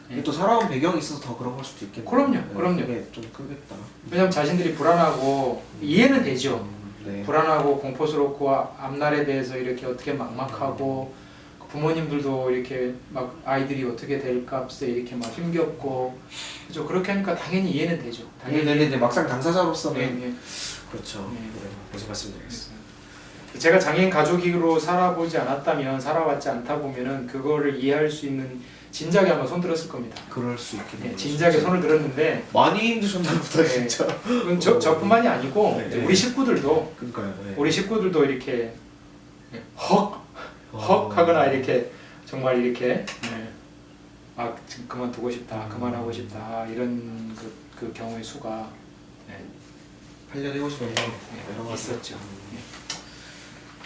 [SPEAKER 2] 이게 또 살아온 배경이 있어서 더 그런 걸 수도 있겠네요.
[SPEAKER 1] 그럼요.
[SPEAKER 2] 그게 좀 크겠다.
[SPEAKER 1] 왜냐면 자신들이 불안하고 이해는 되죠. 불안하고 공포스럽고 앞날에 대해서 이렇게 어떻게 막막하고 부모님들도 이렇게 막 아이들이 어떻게 될까 이렇게 막 힘겹고 그죠. 그렇게 하니까 당연히 이해는 되죠.
[SPEAKER 2] 당연히 이제 막상 당사자로서는
[SPEAKER 1] 네.
[SPEAKER 2] 그렇죠. 무슨 말씀드리겠습니다.
[SPEAKER 1] 제가 장애인 가족으로 살아보지 않았다면 살아왔지 않다 보면은 그거를 이해할 수 있는 진작에 한번 손 들었을 겁니다.
[SPEAKER 2] 그럴 수 있겠네요.
[SPEAKER 1] 진작에 손을 들었는데
[SPEAKER 2] 많이 힘드셨나 보다 진짜.
[SPEAKER 1] 저뿐만이 아니고 우리 식구들도
[SPEAKER 2] 그러니까요.
[SPEAKER 1] 우리 식구들도 이렇게 헉 하거나 이렇게 정말 이렇게 지금 그만두고 싶다, 그만하고 싶다 이런 그 경우의 수가
[SPEAKER 2] 8년 해보시면서
[SPEAKER 1] 이런 거 있었죠.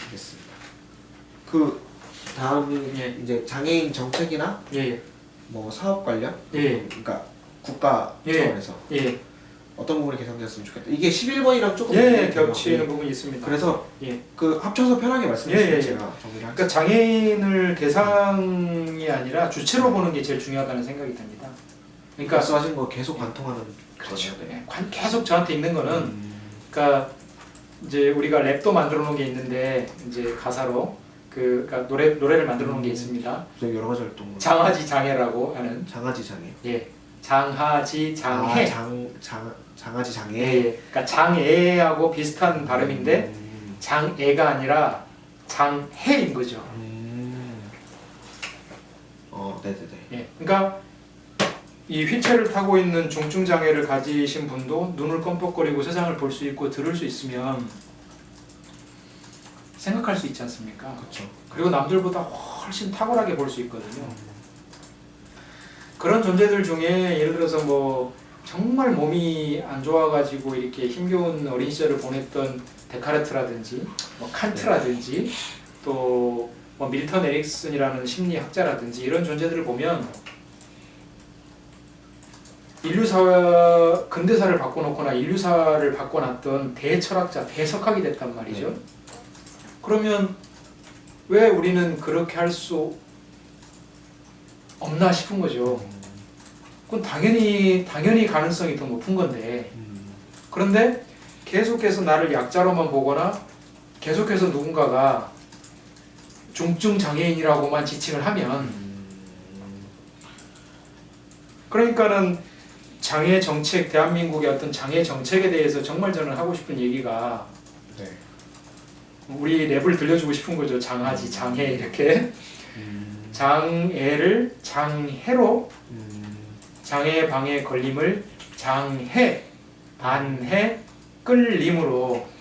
[SPEAKER 2] 알겠습니다. 그 다음은 이제 장애인 정책이나 뭐 사업 관련, 그러니까 국가 차원에서 어떤 부분이 개선되었으면 좋겠다. 이게 11번이랑 조금
[SPEAKER 1] 겹치는 부분이 있습니다.
[SPEAKER 2] 그래서 그 합쳐서 편하게 말씀해 주시면 제가 정리를
[SPEAKER 1] 그러니까 장애인을 대상이 아니라 주체로 보는 게 제일 중요하다는 생각이 듭니다. 그러니까
[SPEAKER 2] 말씀하신 거 계속 관통하는
[SPEAKER 1] 그렇죠. 계속 저한테 있는 거는 그러니까 이제 우리가 랩도 만들어 놓은 게 있는데 이제 가사로 그러니까 노래를 만들어 놓은 게 있습니다.
[SPEAKER 2] 여러 가지 활동.
[SPEAKER 1] 장하지 장애라고 하는.
[SPEAKER 2] 장하지 장애.
[SPEAKER 1] 장하지 장애.
[SPEAKER 2] 장하지 장애.
[SPEAKER 1] 그러니까 장애하고 비슷한 발음인데 장애가 아니라 장해인 거죠.
[SPEAKER 2] 네네네.
[SPEAKER 1] 그러니까 이 휠체어를 타고 있는 중증 장애를 가지신 분도 눈을 껌뻑거리고 세상을 볼 수 있고 들을 수 있으면 생각할 수 있지 않습니까?
[SPEAKER 2] 그렇죠.
[SPEAKER 1] 그리고 남들보다 훨씬 탁월하게 볼 수 있거든요. 그런 존재들 중에 예를 들어서 뭐 정말 몸이 안 좋아가지고 이렇게 힘겨운 어린 시절을 보냈던 데카르트라든지 뭐 칸트라든지 또 뭐 밀턴 에릭슨이라는 심리학자라든지 이런 존재들을 보면 인류사 근대사를 바꿔놓거나 인류사를 바꿔놨던 대철학자, 대석학이 됐단 말이죠. 그러면 왜 우리는 그렇게 할 수 없나 싶은 거죠. 그건 당연히 가능성이 더 높은 건데, 그런데 계속해서 나를 약자로만 보거나 계속해서 누군가가 중증 장애인이라고만 지칭을 하면, 그러니까는 장애 정책, 대한민국의 어떤 장애 정책에 대해서 정말 저는 하고 싶은 얘기가, 우리 랩을 들려주고 싶은 거죠. 장하지, 장애 이렇게. 장애를 장해로, 장애 방해 걸림을 장해, 반해, 끌림으로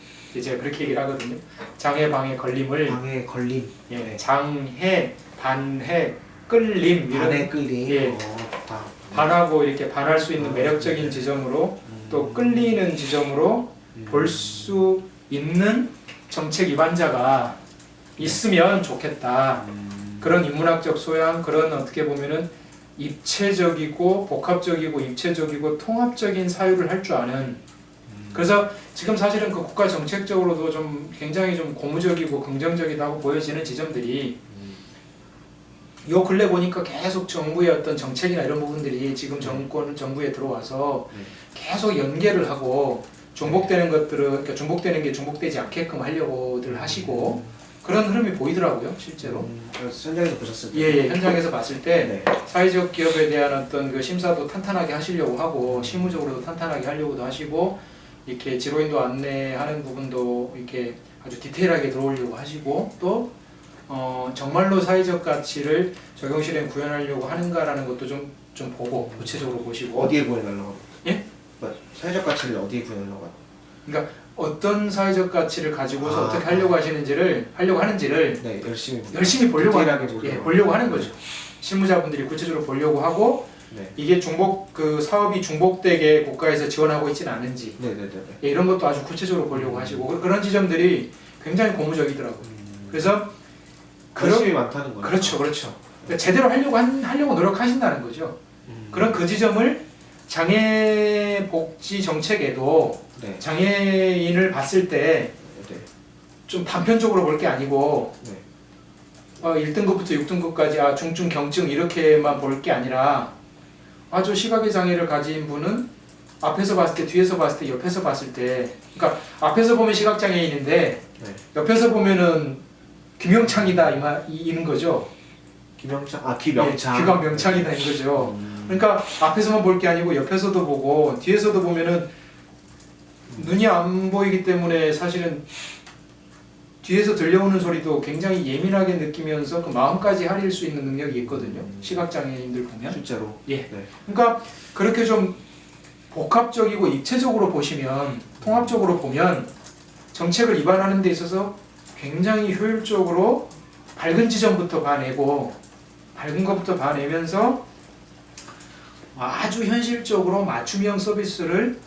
[SPEAKER 1] 제가 그렇게 얘기를 하거든요. 장애 방해 걸림을
[SPEAKER 2] 방해 걸림.
[SPEAKER 1] 예, 장해, 반해, 끌림 이런
[SPEAKER 2] 반해 끌림.
[SPEAKER 1] 예, 반하고 이렇게 반할 수 있는 매력적인 지점으로 또 끌리는 지점으로 볼 수 있는 정책 위반자가 있으면 좋겠다. 그런 인문학적 소양, 그런 어떻게 보면은 입체적이고 복합적이고 입체적이고 통합적인 사유를 할 줄 아는. 그래서 지금 사실은 그 국가 정책적으로도 좀 굉장히 좀 고무적이고 긍정적이다고 보여지는 지점들이 요 근래 보니까 계속 정부의 어떤 정책이나 이런 부분들이 지금 정부에 들어와서 계속 연계를 하고 중복되는 것들은, 그러니까 중복되는 게 중복되지 않게끔 하려고들 하시고 그런 흐름이 보이더라고요, 실제로.
[SPEAKER 2] 현장에서 보셨을 때?
[SPEAKER 1] 예, 현장에서 봤을 때 사회적 기업에 대한 어떤 그 심사도 탄탄하게 하시려고 하고 실무적으로도 탄탄하게 하려고도 하시고 이렇게 지로인도 안내하는 부분도 이렇게 아주 디테일하게 들어오려고 하시고 또 정말로 사회적 가치를 적용실에 구현하려고 하는가라는 것도 좀 보고 구체적으로 보시고.
[SPEAKER 2] 어디에 구현하려고?
[SPEAKER 1] 예?
[SPEAKER 2] 사회적 가치를 어디에 구현하려고?
[SPEAKER 1] 그러니까 어떤 사회적 가치를 가지고서 어떻게 하려고 하는지를
[SPEAKER 2] 네,
[SPEAKER 1] 열심히 보려고
[SPEAKER 2] 보려고
[SPEAKER 1] 하는 거죠. 실무자분들이 구체적으로 보려고 하고 이게 그 사업이 중복되게 국가에서 지원하고 있지는 않은지 예, 이런 것도 아주 구체적으로 보려고 하시고 그런 지점들이 굉장히 고무적이더라고요. 그래서
[SPEAKER 2] 관심이 많다는 거죠.
[SPEAKER 1] 그렇죠. 그러니까 제대로 하려고 노력하신다는 거죠. 그런 그 지점을 장애 복지 정책에도 장애인을 봤을 때 좀 단편적으로 볼 게 아니고 1등급부터 6등급까지 중증, 경증 이렇게만 볼 게 아니라 아주 시각의 장애를 가진 분은 앞에서 봤을 때, 뒤에서 봤을 때, 옆에서 봤을 때, 그러니까 앞에서 보면 시각장애인인데 옆에서 보면은 김영창이다 이는 거죠.
[SPEAKER 2] 김영창?
[SPEAKER 1] 기광 명창이다 인 거죠. 그러니까 앞에서만 볼 게 아니고 옆에서도 보고 뒤에서도 보면은 눈이 안 보이기 때문에 사실은 뒤에서 들려오는 소리도 굉장히 예민하게 느끼면서 그 마음까지 하릴 수 있는 능력이 있거든요. 시각장애인들 보면.
[SPEAKER 2] 실제로.
[SPEAKER 1] 예. 그러니까 그렇게 좀 복합적이고 입체적으로 보시면, 통합적으로 보면 정책을 위반하는 데 있어서 굉장히 효율적으로 밝은 지점부터 봐내고 밝은 것부터 봐내면서 아주 현실적으로 맞춤형 서비스를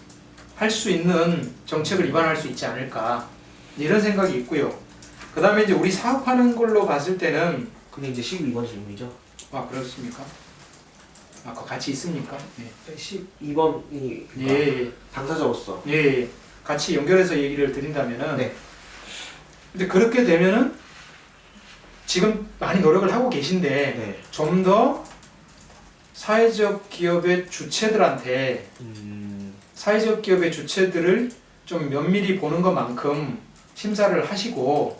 [SPEAKER 1] 할 수 있는 정책을 위반할 수 있지 않을까 이런 생각이 있고요. 그 다음에 이제 우리 사업하는 걸로 봤을 때는
[SPEAKER 2] 근데 이제 12번 질문이죠.
[SPEAKER 1] 그렇습니까? 그거 같이 있습니까? 네.
[SPEAKER 2] 12번이
[SPEAKER 1] 예.
[SPEAKER 2] 당사자로서
[SPEAKER 1] 예. 같이 연결해서 얘기를 드린다면은 근데 그렇게 되면은 지금 많이 노력을 하고 계신데 좀 더 사회적 기업의 주체들한테 사회적 기업의 주체들을 좀 면밀히 보는 것만큼 심사를 하시고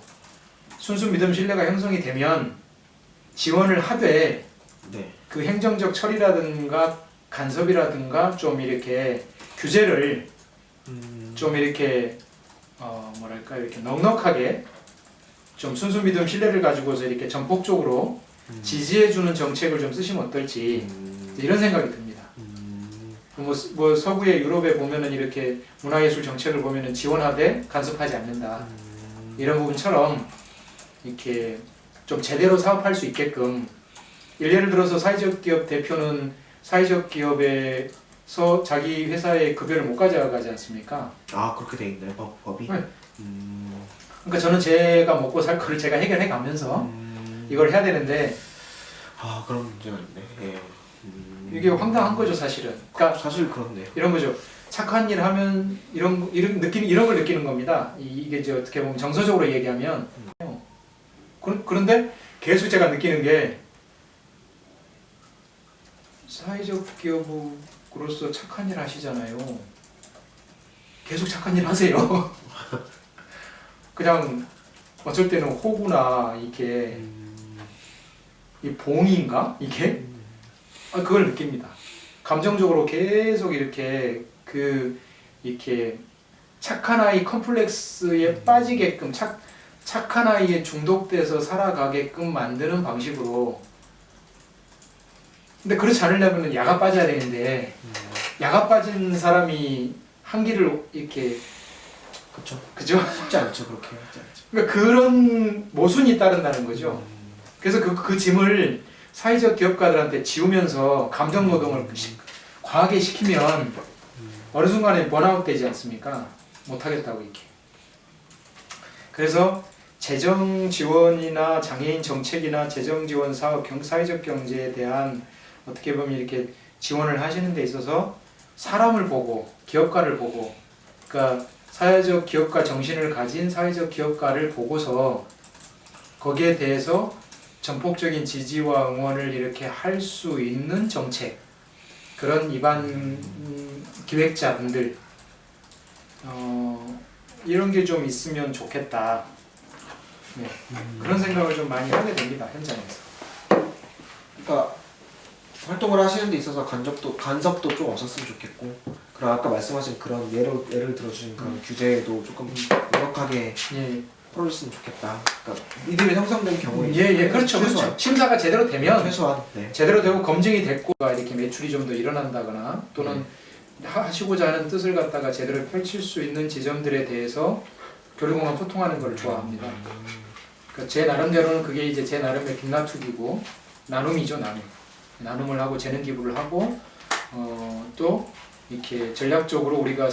[SPEAKER 1] 순수 믿음 신뢰가 형성이 되면 지원을 하되 그 행정적 처리라든가 간섭이라든가 좀 이렇게 규제를 좀 이렇게 이렇게 넉넉하게 좀 순수 믿음 신뢰를 가지고서 이렇게 전폭적으로 지지해주는 정책을 좀 쓰시면 어떨지 이런 생각이 듭니다. 뭐 서구의 유럽에 보면은 이렇게 문화예술 정책을 보면은 지원하되 간섭하지 않는다 이런 부분처럼 이렇게 좀 제대로 사업할 수 있게끔 예를 들어서 사회적 기업 대표는 사회적 기업의 자기 회사의 급여를 못 가져가지 않습니까?
[SPEAKER 2] 아 그렇게 돼 있나요 법이?
[SPEAKER 1] 네. 그러니까 저는 제가 먹고 살 거를 제가 해결해 가면서 이걸 해야 되는데
[SPEAKER 2] 아 그런 문제가 있네. 예.
[SPEAKER 1] 이게 황당한 거죠 사실은. 그러니까
[SPEAKER 2] 사실 그렇네요.
[SPEAKER 1] 이런 거죠. 착한 일 하면 이런 걸 느끼는 겁니다. 이게 이제 어떻게 보면 정서적으로 얘기하면 그런데 계속 제가 느끼는 게 사회적 기업으로서 착한 일 하시잖아요. 계속 착한 일 하세요. 그냥 어쩔 때는 호구나 이게 이 봉인가 이게 그걸 느낍니다. 감정적으로 계속 이렇게 이렇게 착한 아이 컴플렉스에 빠지게끔 착한 아이에 중독돼서 살아가게끔 만드는 방식으로. 근데 그렇지 않으려면 야가 빠져야 되는데 야가 빠진 사람이 한기를 이렇게 그죠?
[SPEAKER 2] 쉽지 않죠 그렇게 쉽지 않죠.
[SPEAKER 1] 그러니까 그런 모순이 따른다는 거죠. 그래서 그 짐을 사회적 기업가들한테 지우면서 감정 노동을 과하게 시키면 어느 순간에 번아웃 되지 않습니까? 못하겠다고 이렇게. 그래서 재정 지원이나 장애인 정책이나 재정 지원 사업, 사회적 경제에 대한 어떻게 보면 이렇게 지원을 하시는 데 있어서 사람을 보고 기업가를 보고 그러니까 사회적 기업가 정신을 가진 사회적 기업가를 보고서 거기에 대해서 전폭적인 지지와 응원을 이렇게 할 수 있는 정책 그런 입안 기획자분들 이런 게 좀 있으면 좋겠다. 네. 그런 생각을 좀 많이 하게 됩니다 현장에서.
[SPEAKER 2] 그러니까 활동을 하시는 데 있어서 간섭도 좀 없었으면 좋겠고 그리고 아까 말씀하신 그런 예를 들어주신 그런 규제도 조금 명확하게 풀어줬으면 좋겠다. 그러니까 믿음이 형성된 경우에
[SPEAKER 1] 그렇죠. 그렇죠. 심사가 제대로 되면
[SPEAKER 2] 최소한
[SPEAKER 1] 제대로 되고 검증이 됐고 이렇게 매출이 좀 더 일어난다거나 또는 하시고자 하는 뜻을 갖다가 제대로 펼칠 수 있는 지점들에 대해서 교류공간 소통하는 걸 좋아합니다. 그러니까 제 나름대로는 그게 이제 제 나름의 빅나투기고 나눔이죠. 나눔을 하고 재능 기부를 하고 또 이렇게 전략적으로 우리가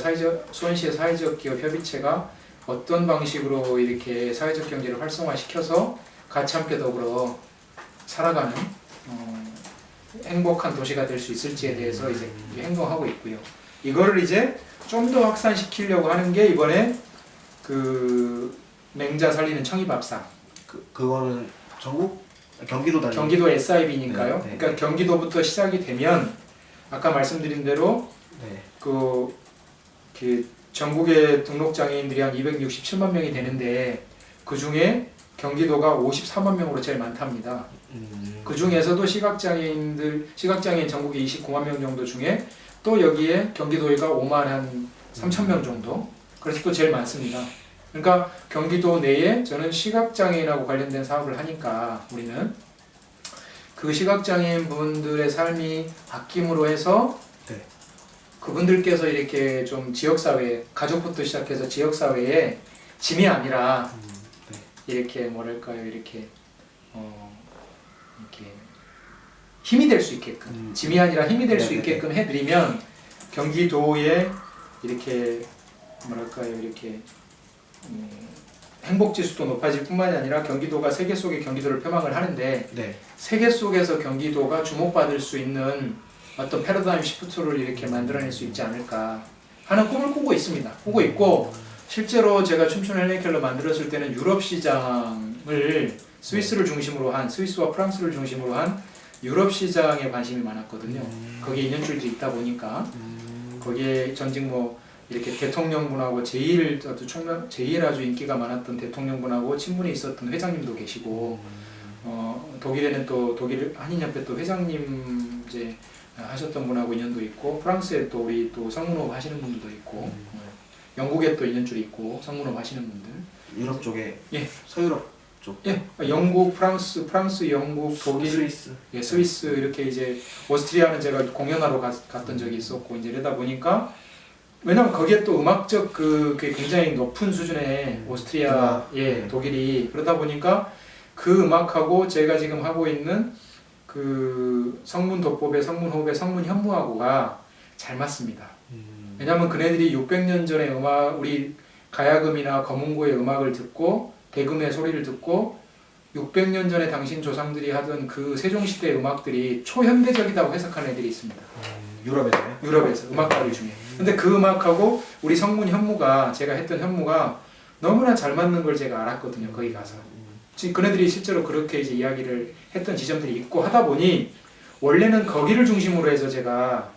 [SPEAKER 1] 수원시의 사회적 기업 협의체가 어떤 방식으로 이렇게 사회적 경제를 활성화시켜서 같이 함께 더불어 살아가는 행복한 도시가 될 수 있을지에 대해서 이제 행동하고 있고요. 이거를 이제 좀 더 확산시키려고 하는 게 이번에 그 맹자 살리는 청이밥상.
[SPEAKER 2] 그거는 경기도 단위.
[SPEAKER 1] 경기도 SIB니까요.
[SPEAKER 2] 네.
[SPEAKER 1] 그러니까 경기도부터 시작이 되면 아까 말씀드린 대로 그 전국의 등록장애인들이 한 267만 명이 되는데 그 중에 경기도가 54만 명으로 제일 많답니다. 그 중에서도 시각장애인 전국에 29만 명 정도 중에 또 여기에 경기도가 5만 한 3천 명 정도. 그래서 또 제일 많습니다. 그러니까 경기도 내에 저는 시각장애인하고 관련된 사업을 하니까 우리는 그 시각장애인 분들의 삶이 바뀜으로 해서 그분들께서 이렇게 좀 지역사회, 가족부터 시작해서 지역사회에 짐이 아니라 이렇게 뭐랄까요, 이렇게 힘이 될 수 있게끔 짐이 아니라 힘이 될 수 있게끔 해드리면 경기도에 이렇게 뭐랄까요, 이렇게 행복지수도 높아질 뿐만이 아니라 경기도가 세계 속의 경기도를 표방을 하는데 세계 속에서 경기도가 주목받을 수 있는 어떤 패러다임 시프트를 이렇게 만들어낼 수 있지 않을까 하는 꿈을 꾸고 있습니다. 꾸고 있고 실제로 제가 춤추는 헬렌 켈러 만들었을 때는 유럽 시장을 스위스와 프랑스를 중심으로 한 유럽 시장에 관심이 많았거든요. 거기에 인연줄도 있다 보니까 거기에 전직 이렇게 대통령분하고 제일 아주 인기가 많았던 대통령분하고 친분이 있었던 회장님도 계시고 독일에는 또 독일 한인협회 또 회장님 이제 하셨던 분하고 인연도 있고 프랑스에 또 우리 또 성문호흡 하시는 분들도 있고 영국에 또 인연줄이 있고 성문호흡 하시는 분들
[SPEAKER 2] 유럽 쪽에 서유럽 쪽
[SPEAKER 1] 영국, 프랑스, 영국, 독일, 스위스 이렇게 이제 오스트리아는 제가 공연하러 갔던 적이 있었고 이제 이러다 보니까 왜냐면 거기에 또 음악적 그게 굉장히 높은 수준의 오스트리아, 독일이 그러다 보니까 그 음악하고 제가 지금 하고 있는 그 성문도법의 성문호흡의 성문현무하고가 잘 맞습니다. 왜냐하면 그네들이 600년 전에 우리 가야금이나 거문고의 음악을 듣고 대금의 소리를 듣고 600년 전에 당신 조상들이 하던 그 세종시대의 음악들이 초현대적이라고 해석하는 애들이 있습니다.
[SPEAKER 2] 유럽에서요?
[SPEAKER 1] 유럽에서 음악가들 중에. 근데 그 음악하고 우리 성문 현무가 제가 했던 현무가 너무나 잘 맞는 걸 제가 알았거든요. 거기 가서. 지금 그네들이 실제로 그렇게 이제 이야기를 했던 지점들이 있고 하다 보니 원래는 거기를 중심으로 해서 제가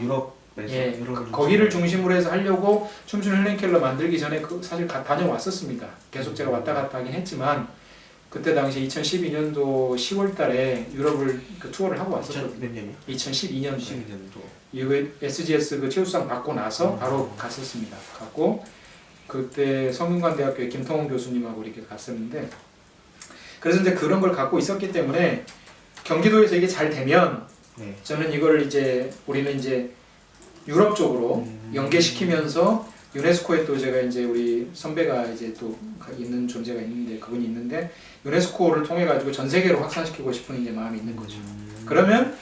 [SPEAKER 2] 유럽에서
[SPEAKER 1] 거기를 중심으로 해서 하려고 춤추는 헬렌 켈러 만들기 전에 사실 다녀왔었습니다. 계속 제가 왔다 갔다 하긴 했지만 그때 당시 2012년도 10월 달에 유럽을 투어를 하고 왔었거든요.
[SPEAKER 2] 몇 년이요?
[SPEAKER 1] 2012년도. SGS 최우수상 받고 나서 바로 갔었습니다. 갔고 그때 성균관대학교의 김통훈 교수님하고 이렇게 갔었는데 그래서 이제 그런 걸 갖고 있었기 때문에 경기도에서 이게 잘 되면 저는 이걸 이제 우리는 이제 유럽 쪽으로 연계시키면서 유네스코에 또 제가 이제 우리 선배가 이제 또 있는 존재가 있는데 그분이 있는데 유네스코를 통해 가지고 전 세계로 확산시키고 싶은 이제 마음이 있는 거죠. 그러면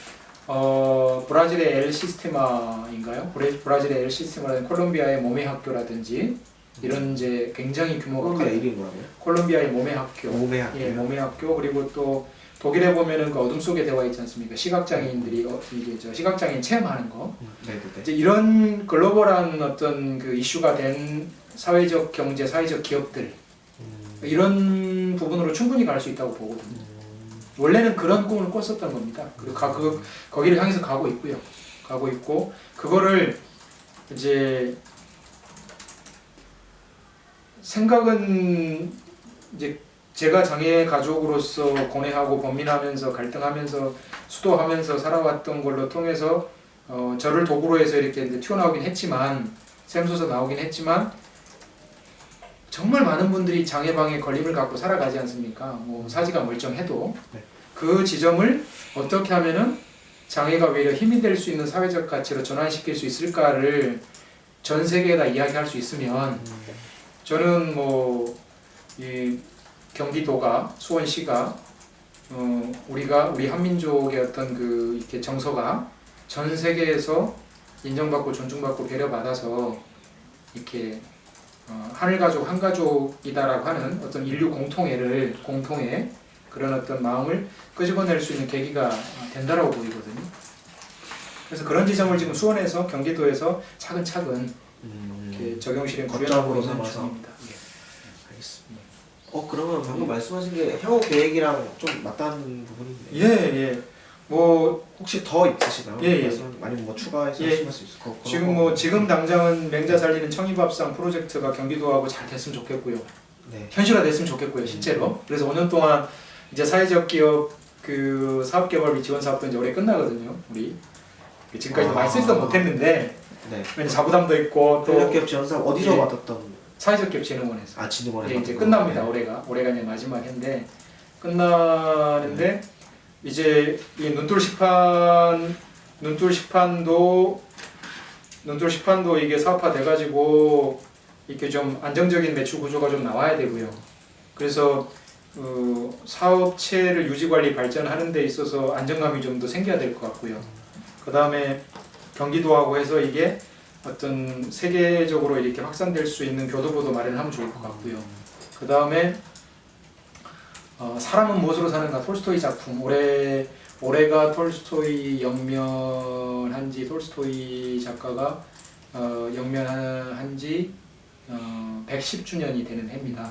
[SPEAKER 1] 브라질의 엘 시스테마인가요? 브라질의 엘 시스테마라는 콜롬비아의 몸의 학교라든지 이런 이제 굉장히 규모가
[SPEAKER 2] 콜롬비아 이름이 뭐라고요?
[SPEAKER 1] 콜롬비아의 몸의 학교.
[SPEAKER 2] 몸의 학교.
[SPEAKER 1] 예, 몸의 학교. 그리고 또 독일에 보면은 그 어둠 속의 대화 있지 않습니까? 시각장애인들이 이게 시각장애인 체험하는 거. 이제 이런 글로벌한 어떤 그 이슈가 된 사회적 경제, 사회적 기업들 이런 부분으로 충분히 갈 수 있다고 보거든요. 원래는 그런 꿈을 꿨었던 겁니다. 그리고 거기를 향해서 가고 있고요. 가고 있고 그거를 이제 생각은 이제 제가 장애 가족으로서 고뇌하고 고민하면서 갈등하면서 수도하면서 살아왔던 걸로 통해서 저를 도구로 해서 이렇게 이제 튀어나오긴 했지만 샘솟아 나오긴 했지만 정말 많은 분들이 장애방에 걸림을 갖고 살아가지 않습니까? 뭐 사지가 멀쩡해도 그 지점을 어떻게 하면은 장애가 오히려 힘이 될 수 있는 사회적 가치로 전환시킬 수 있을까를 전 세계에다 이야기할 수 있으면 저는 이 경기도가 수원시가 우리 한민족의 어떤 그 이렇게 정서가 전 세계에서 인정받고 존중받고 배려받아서 이렇게 하늘가족 한가족이다라고 하는 어떤 인류 공통의 그런 어떤 마음을 끄집어낼 수 있는 계기가 된다라고 보이거든요. 그래서 그런 지점을 지금 수원에서 경기도에서 차근차근 이렇게 적용 실행 구현하고 있는 중입니다.
[SPEAKER 2] 알겠습니다. 그러면 방금 말씀하신 게 향후 계획이랑 좀 맞닿는 부분인데.
[SPEAKER 1] 예. 뭐
[SPEAKER 2] 혹시 더 있으시나요?
[SPEAKER 1] 예.
[SPEAKER 2] 아니면 뭐 추가해서 하실 수 있을 거?
[SPEAKER 1] 지금 당장은 맹자 살리는 청이밥상 프로젝트가 경기도하고 잘 됐으면 좋겠고요. 현실화됐으면 좋겠고요, 실제로. 그래서 5년 동안 이제 사회적 기업 그 사업 개발비 지원 사업도 이제 올해 끝나거든요. 우리 지금까지 많이 쓰지도 못했는데 왜냐 자부담도 있고 또
[SPEAKER 2] 사회적 기업 지원 사업 어디서 받았던?
[SPEAKER 1] 사회적 기업 진흥원에서.
[SPEAKER 2] 진흥원에서.
[SPEAKER 1] 이제 끝납니다. 올해가 이제 마지막 해인데 끝나는데. 이제 이 눈돌 식판도 이게 사업화 돼가지고 이렇게 좀 안정적인 매출 구조가 좀 나와야 되고요. 그래서 사업체를 유지관리 발전하는 데 있어서 안정감이 좀 더 생겨야 될 것 같고요. 그 다음에 경기도하고 해서 이게 어떤 세계적으로 이렇게 확산될 수 있는 교도보도 마련하면 좋을 것 같고요. 그 다음에 사람은 무엇으로 사는가 톨스토이 작품 올해가 톨스토이 영면한지 톨스토이 작가가 영면한지 110주년이 되는 해입니다.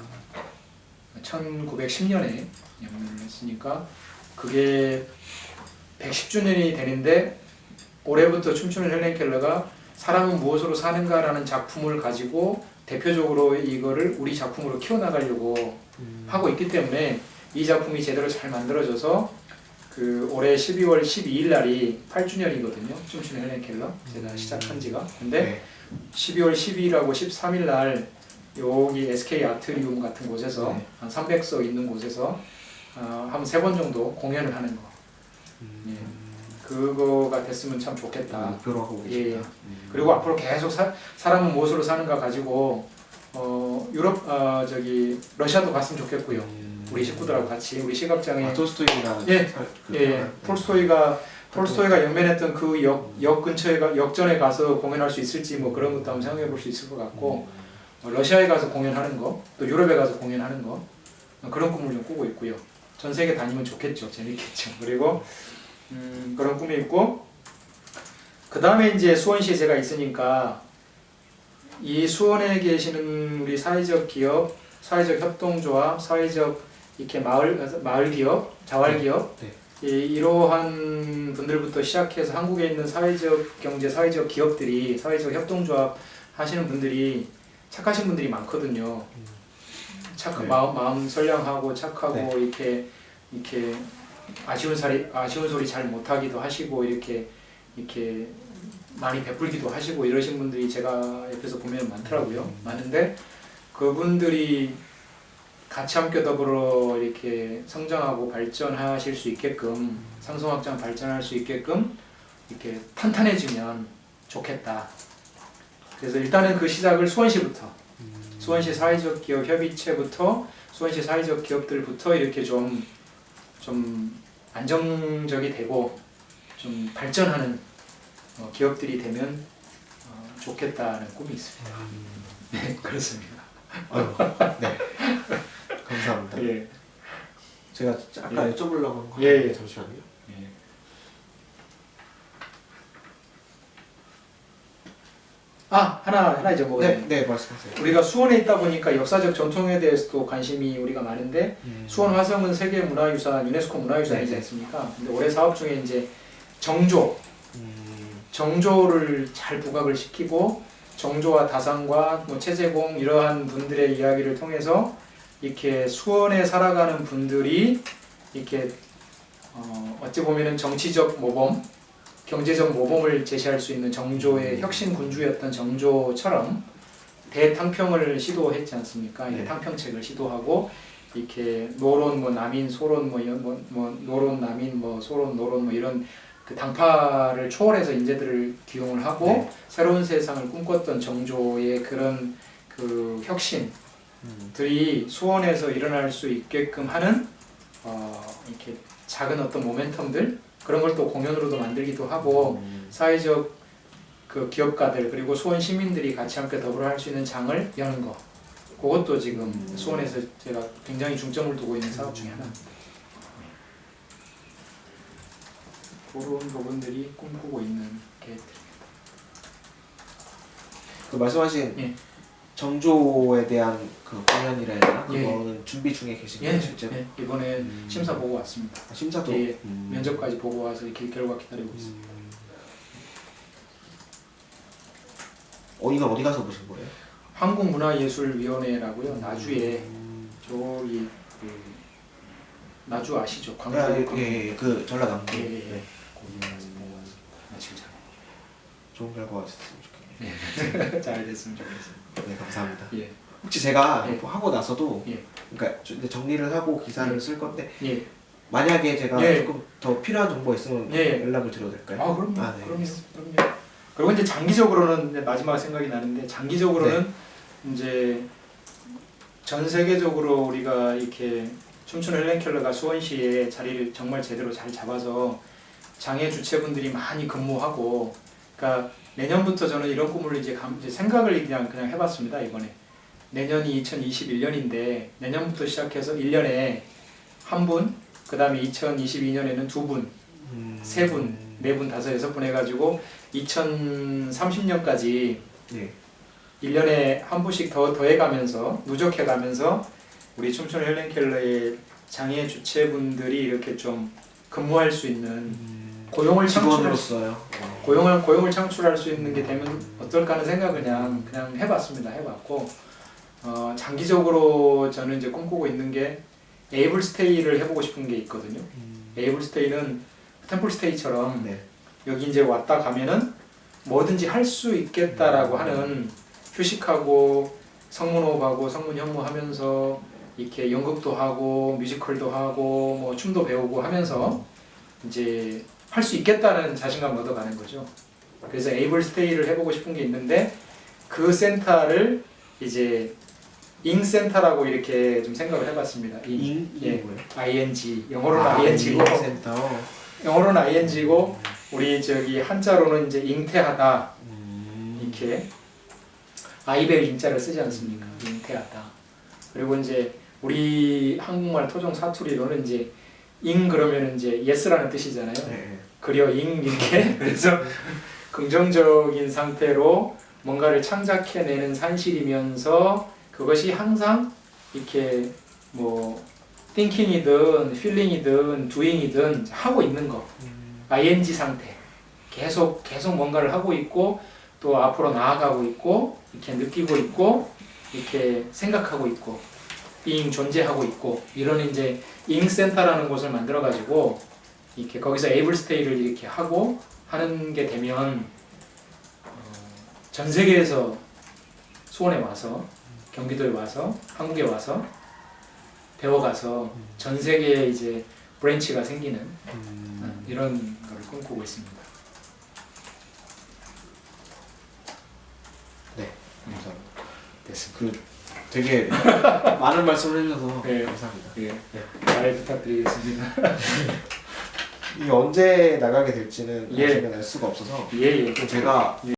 [SPEAKER 1] 1910년에 영면을 했으니까 그게 110주년이 되는데 올해부터 춤추는 헬렌 켈러가 사람은 무엇으로 사는가라는 작품을 가지고 대표적으로 이거를 우리 작품으로 키워나가려고 하고 있기 때문에 이 작품이 제대로 잘 만들어져서 그 올해 12월 12일 날이 8주년이거든요. 춤추는 헬렌 켈러 제가 시작한 지가. 근데 12월 12일하고 13일 날 여기 SK 아트리움 같은 곳에서 한 300석 있는 곳에서 한 3번 정도 공연을 하는 거. 그거가 됐으면 참 좋겠다.
[SPEAKER 2] 목표로 하고 계십니다.
[SPEAKER 1] 그리고 앞으로 계속 사람은 무엇으로 사는가 가지고 유럽 러시아도 갔으면 좋겠고요. 우리 식구들하고 같이 우리 시각장애
[SPEAKER 2] 톨스토이가
[SPEAKER 1] 톨스토이가 톨스토이가 연면했던 그 역 근처에 역전에 가서 공연할 수 있을지 뭐 그런 것도 한번 생각해 볼 수 있을 것 같고 러시아에 가서 공연하는 거, 또 유럽에 가서 공연하는 거 그런 꿈을 좀 꾸고 있고요. 전 세계 다니면 좋겠죠, 재밌겠죠. 그리고 그런 꿈이 있고 그 다음에 이제 수원시에 제가 있으니까 이 수원에 계시는 우리 사회적 기업, 사회적 협동조합, 사회적 이렇게 마을 기업, 자활 기업 이러한 분들부터 시작해서 한국에 있는 사회적 경제, 사회적 기업들이 사회적 협동조합 하시는 분들이 착하신 분들이 많거든요. 마음 선량하고 착하고 이렇게 아쉬운 소리 잘 못하기도 하시고 이렇게 많이 베풀기도 하시고 이러신 분들이 제가 옆에서 보면 많더라고요. 많은데 그분들이 같이 함께 더불어 이렇게 성장하고 발전하실 수 있게끔 상승확장 발전할 수 있게끔 이렇게 탄탄해지면 좋겠다. 그래서 일단은 그 시작을 수원시부터 수원시 사회적 기업 협의체부터 수원시 사회적 기업들부터 이렇게 좀 안정적이 되고 좀 발전하는 기업들이 되면 좋겠다는 꿈이 있습니다. 네, 그렇습니다.
[SPEAKER 2] 네. 감사합니다.
[SPEAKER 1] 예.
[SPEAKER 2] 제가 아까 여쭤보려고 한 거 잠시만요.
[SPEAKER 1] 예. 하나 이제 뭐
[SPEAKER 2] 네, 말씀하세요.
[SPEAKER 1] 우리가 수원에 있다 보니까 역사적 전통에 대해서도 관심이 우리가 많은데 수원 화성은 세계 문화유산, 유네스코 문화유산이지 않습니까? 근데 올해 사업 중에 이제 정조를 잘 부각을 시키고 정조와 다산과 뭐 최재공 이러한 분들의 이야기를 통해서 이렇게 수원에 살아가는 분들이 이렇게 어찌 보면은 정치적 모범, 경제적 모범을 제시할 수 있는 정조의 혁신 군주였던 정조처럼 대탕평을 시도했지 않습니까? 네. 탕평책을 시도하고 이렇게 노론, 뭐 남인, 소론, 뭐 노론, 남인, 뭐 소론, 노론, 뭐 이런 그 당파를 초월해서 인재들을 기용을 하고 새로운 세상을 꿈꿨던 정조의 그런 그 혁신들이 수원에서 일어날 수 있게끔 하는 이렇게 작은 어떤 모멘텀들 그런 걸 또 공연으로도 만들기도 하고 사회적 그 기업가들 그리고 수원 시민들이 같이 함께 더불어 할 수 있는 장을 여는 거 그것도 지금 수원에서 제가 굉장히 중점을 두고 있는 사업 중에 하나. 그런 부분들이 꿈꾸고 있는 계획들입니다.
[SPEAKER 2] 그 말씀하신 정조에 대한 그 공연이라 해야 되나? 그거는 준비 중에 계신가요, 실제로?
[SPEAKER 1] 이번에 심사 보고 왔습니다.
[SPEAKER 2] 심사도?
[SPEAKER 1] 면접까지 보고 와서 이렇게 결과 기다리고 있습니다.
[SPEAKER 2] 이건 어디 가서 보신 거예요?
[SPEAKER 1] 한국문화예술위원회라고요. 나주에 저기 나주 아시죠? 광주.
[SPEAKER 2] 그 전라남도.
[SPEAKER 1] 진짜
[SPEAKER 2] 좋은 결과가 있었으면 좋겠네요.
[SPEAKER 1] 잘 됐으면 좋겠습니다.
[SPEAKER 2] 네, 감사합니다.
[SPEAKER 1] 예.
[SPEAKER 2] 혹시 제가 뭐 하고 나서도
[SPEAKER 1] 예.
[SPEAKER 2] 그러니까 정리를 하고 기사를 쓸 건데
[SPEAKER 1] 예.
[SPEAKER 2] 만약에 제가 조금 더 필요한 정보가 있으면 연락을 드려도 될까요?
[SPEAKER 1] 그럼요.
[SPEAKER 2] 네.
[SPEAKER 1] 그럼요. 그리고 이제 장기적으로는 이제 마지막 생각이 나는데 장기적으로는 이제 전 세계적으로 우리가 이렇게 춤추는 헬렌 켈러가 수원시에 자리를 정말 제대로 잘 잡아서 장애 주체분들이 많이 근무하고 그러니까 내년부터 저는 이런 꿈을 이제 생각을 그냥 해봤습니다. 이번에 내년이 2021년인데 내년부터 시작해서 1년에 한 분, 그 다음에 2022년에는 2분, 3분, 4분, 5, 6분 해가지고 2030년까지 1년에 한 분씩 더해가면서 누적해가면서 우리 춤추는 헬렌 켈러의 장애 주체분들이 이렇게 좀 근무할 수 있는 고용을 창출할 수 있는 게 되면 어떨까 하는 생각을 그냥 해봤습니다. 해봤고 장기적으로 저는 이제 꿈꾸고 있는 게 에이블 스테이를 해보고 싶은 게 있거든요. 에이블 스테이는 템플 스테이처럼 여기 이제 왔다 가면은 뭐든지 할 수 있겠다라고 하는 휴식하고 성문호흡하고 성문현무하면서 이렇게 연극도 하고 뮤지컬도 하고 뭐 춤도 배우고 하면서 이제 할 수 있겠다는 자신감을 얻어가는 거죠. 그래서 에이블 스테이를 해보고 싶은 게 있는데 그 센터를 이제 잉센터라고 이렇게 좀 생각을 해봤습니다.
[SPEAKER 2] 잉이 뭐예요?
[SPEAKER 1] ing 영어로는 ing고
[SPEAKER 2] 센터.
[SPEAKER 1] 영어로는 ing고 우리 저기 한자로는 이제 잉태하다 이렇게 아이벨 잉자를 쓰지 않습니까? 잉태하다. 그리고 이제 우리 한국말 토종 사투리로는 이제 잉 그러면 이제 yes라는 뜻이잖아요.
[SPEAKER 2] 네.
[SPEAKER 1] 그려 잉 이렇게 그래서 긍정적인 상태로 뭔가를 창작해내는 산실이면서 그것이 항상 이렇게 뭐 thinking이든 feeling이든 doing이든 하고 있는 거 ing 상태 계속 뭔가를 하고 있고 또 앞으로 나아가고 있고 이렇게 느끼고 있고 이렇게 생각하고 있고 being 존재하고 있고 이런 이제 잉센터라는 곳을 만들어 가지고 이렇게 거기서 able stay를 이렇게 하고 하는 게 되면 전 세계에서 수원에 와서 경기도에 와서 한국에 와서 배워가서 전 세계에 이제 브랜치가 생기는 이런 걸 꿈꾸고 있습니다.
[SPEAKER 2] 네, 감사합니다.
[SPEAKER 1] 됐습니다.
[SPEAKER 2] 되게 많은 말씀을 해주셔서
[SPEAKER 1] 네.
[SPEAKER 2] 감사합니다.
[SPEAKER 1] 예, 잘 부탁드리겠습니다.
[SPEAKER 2] 이게 언제 나가게 될지는
[SPEAKER 1] 예.
[SPEAKER 2] 아직은 알 수가 없어서
[SPEAKER 1] 예.
[SPEAKER 2] 제가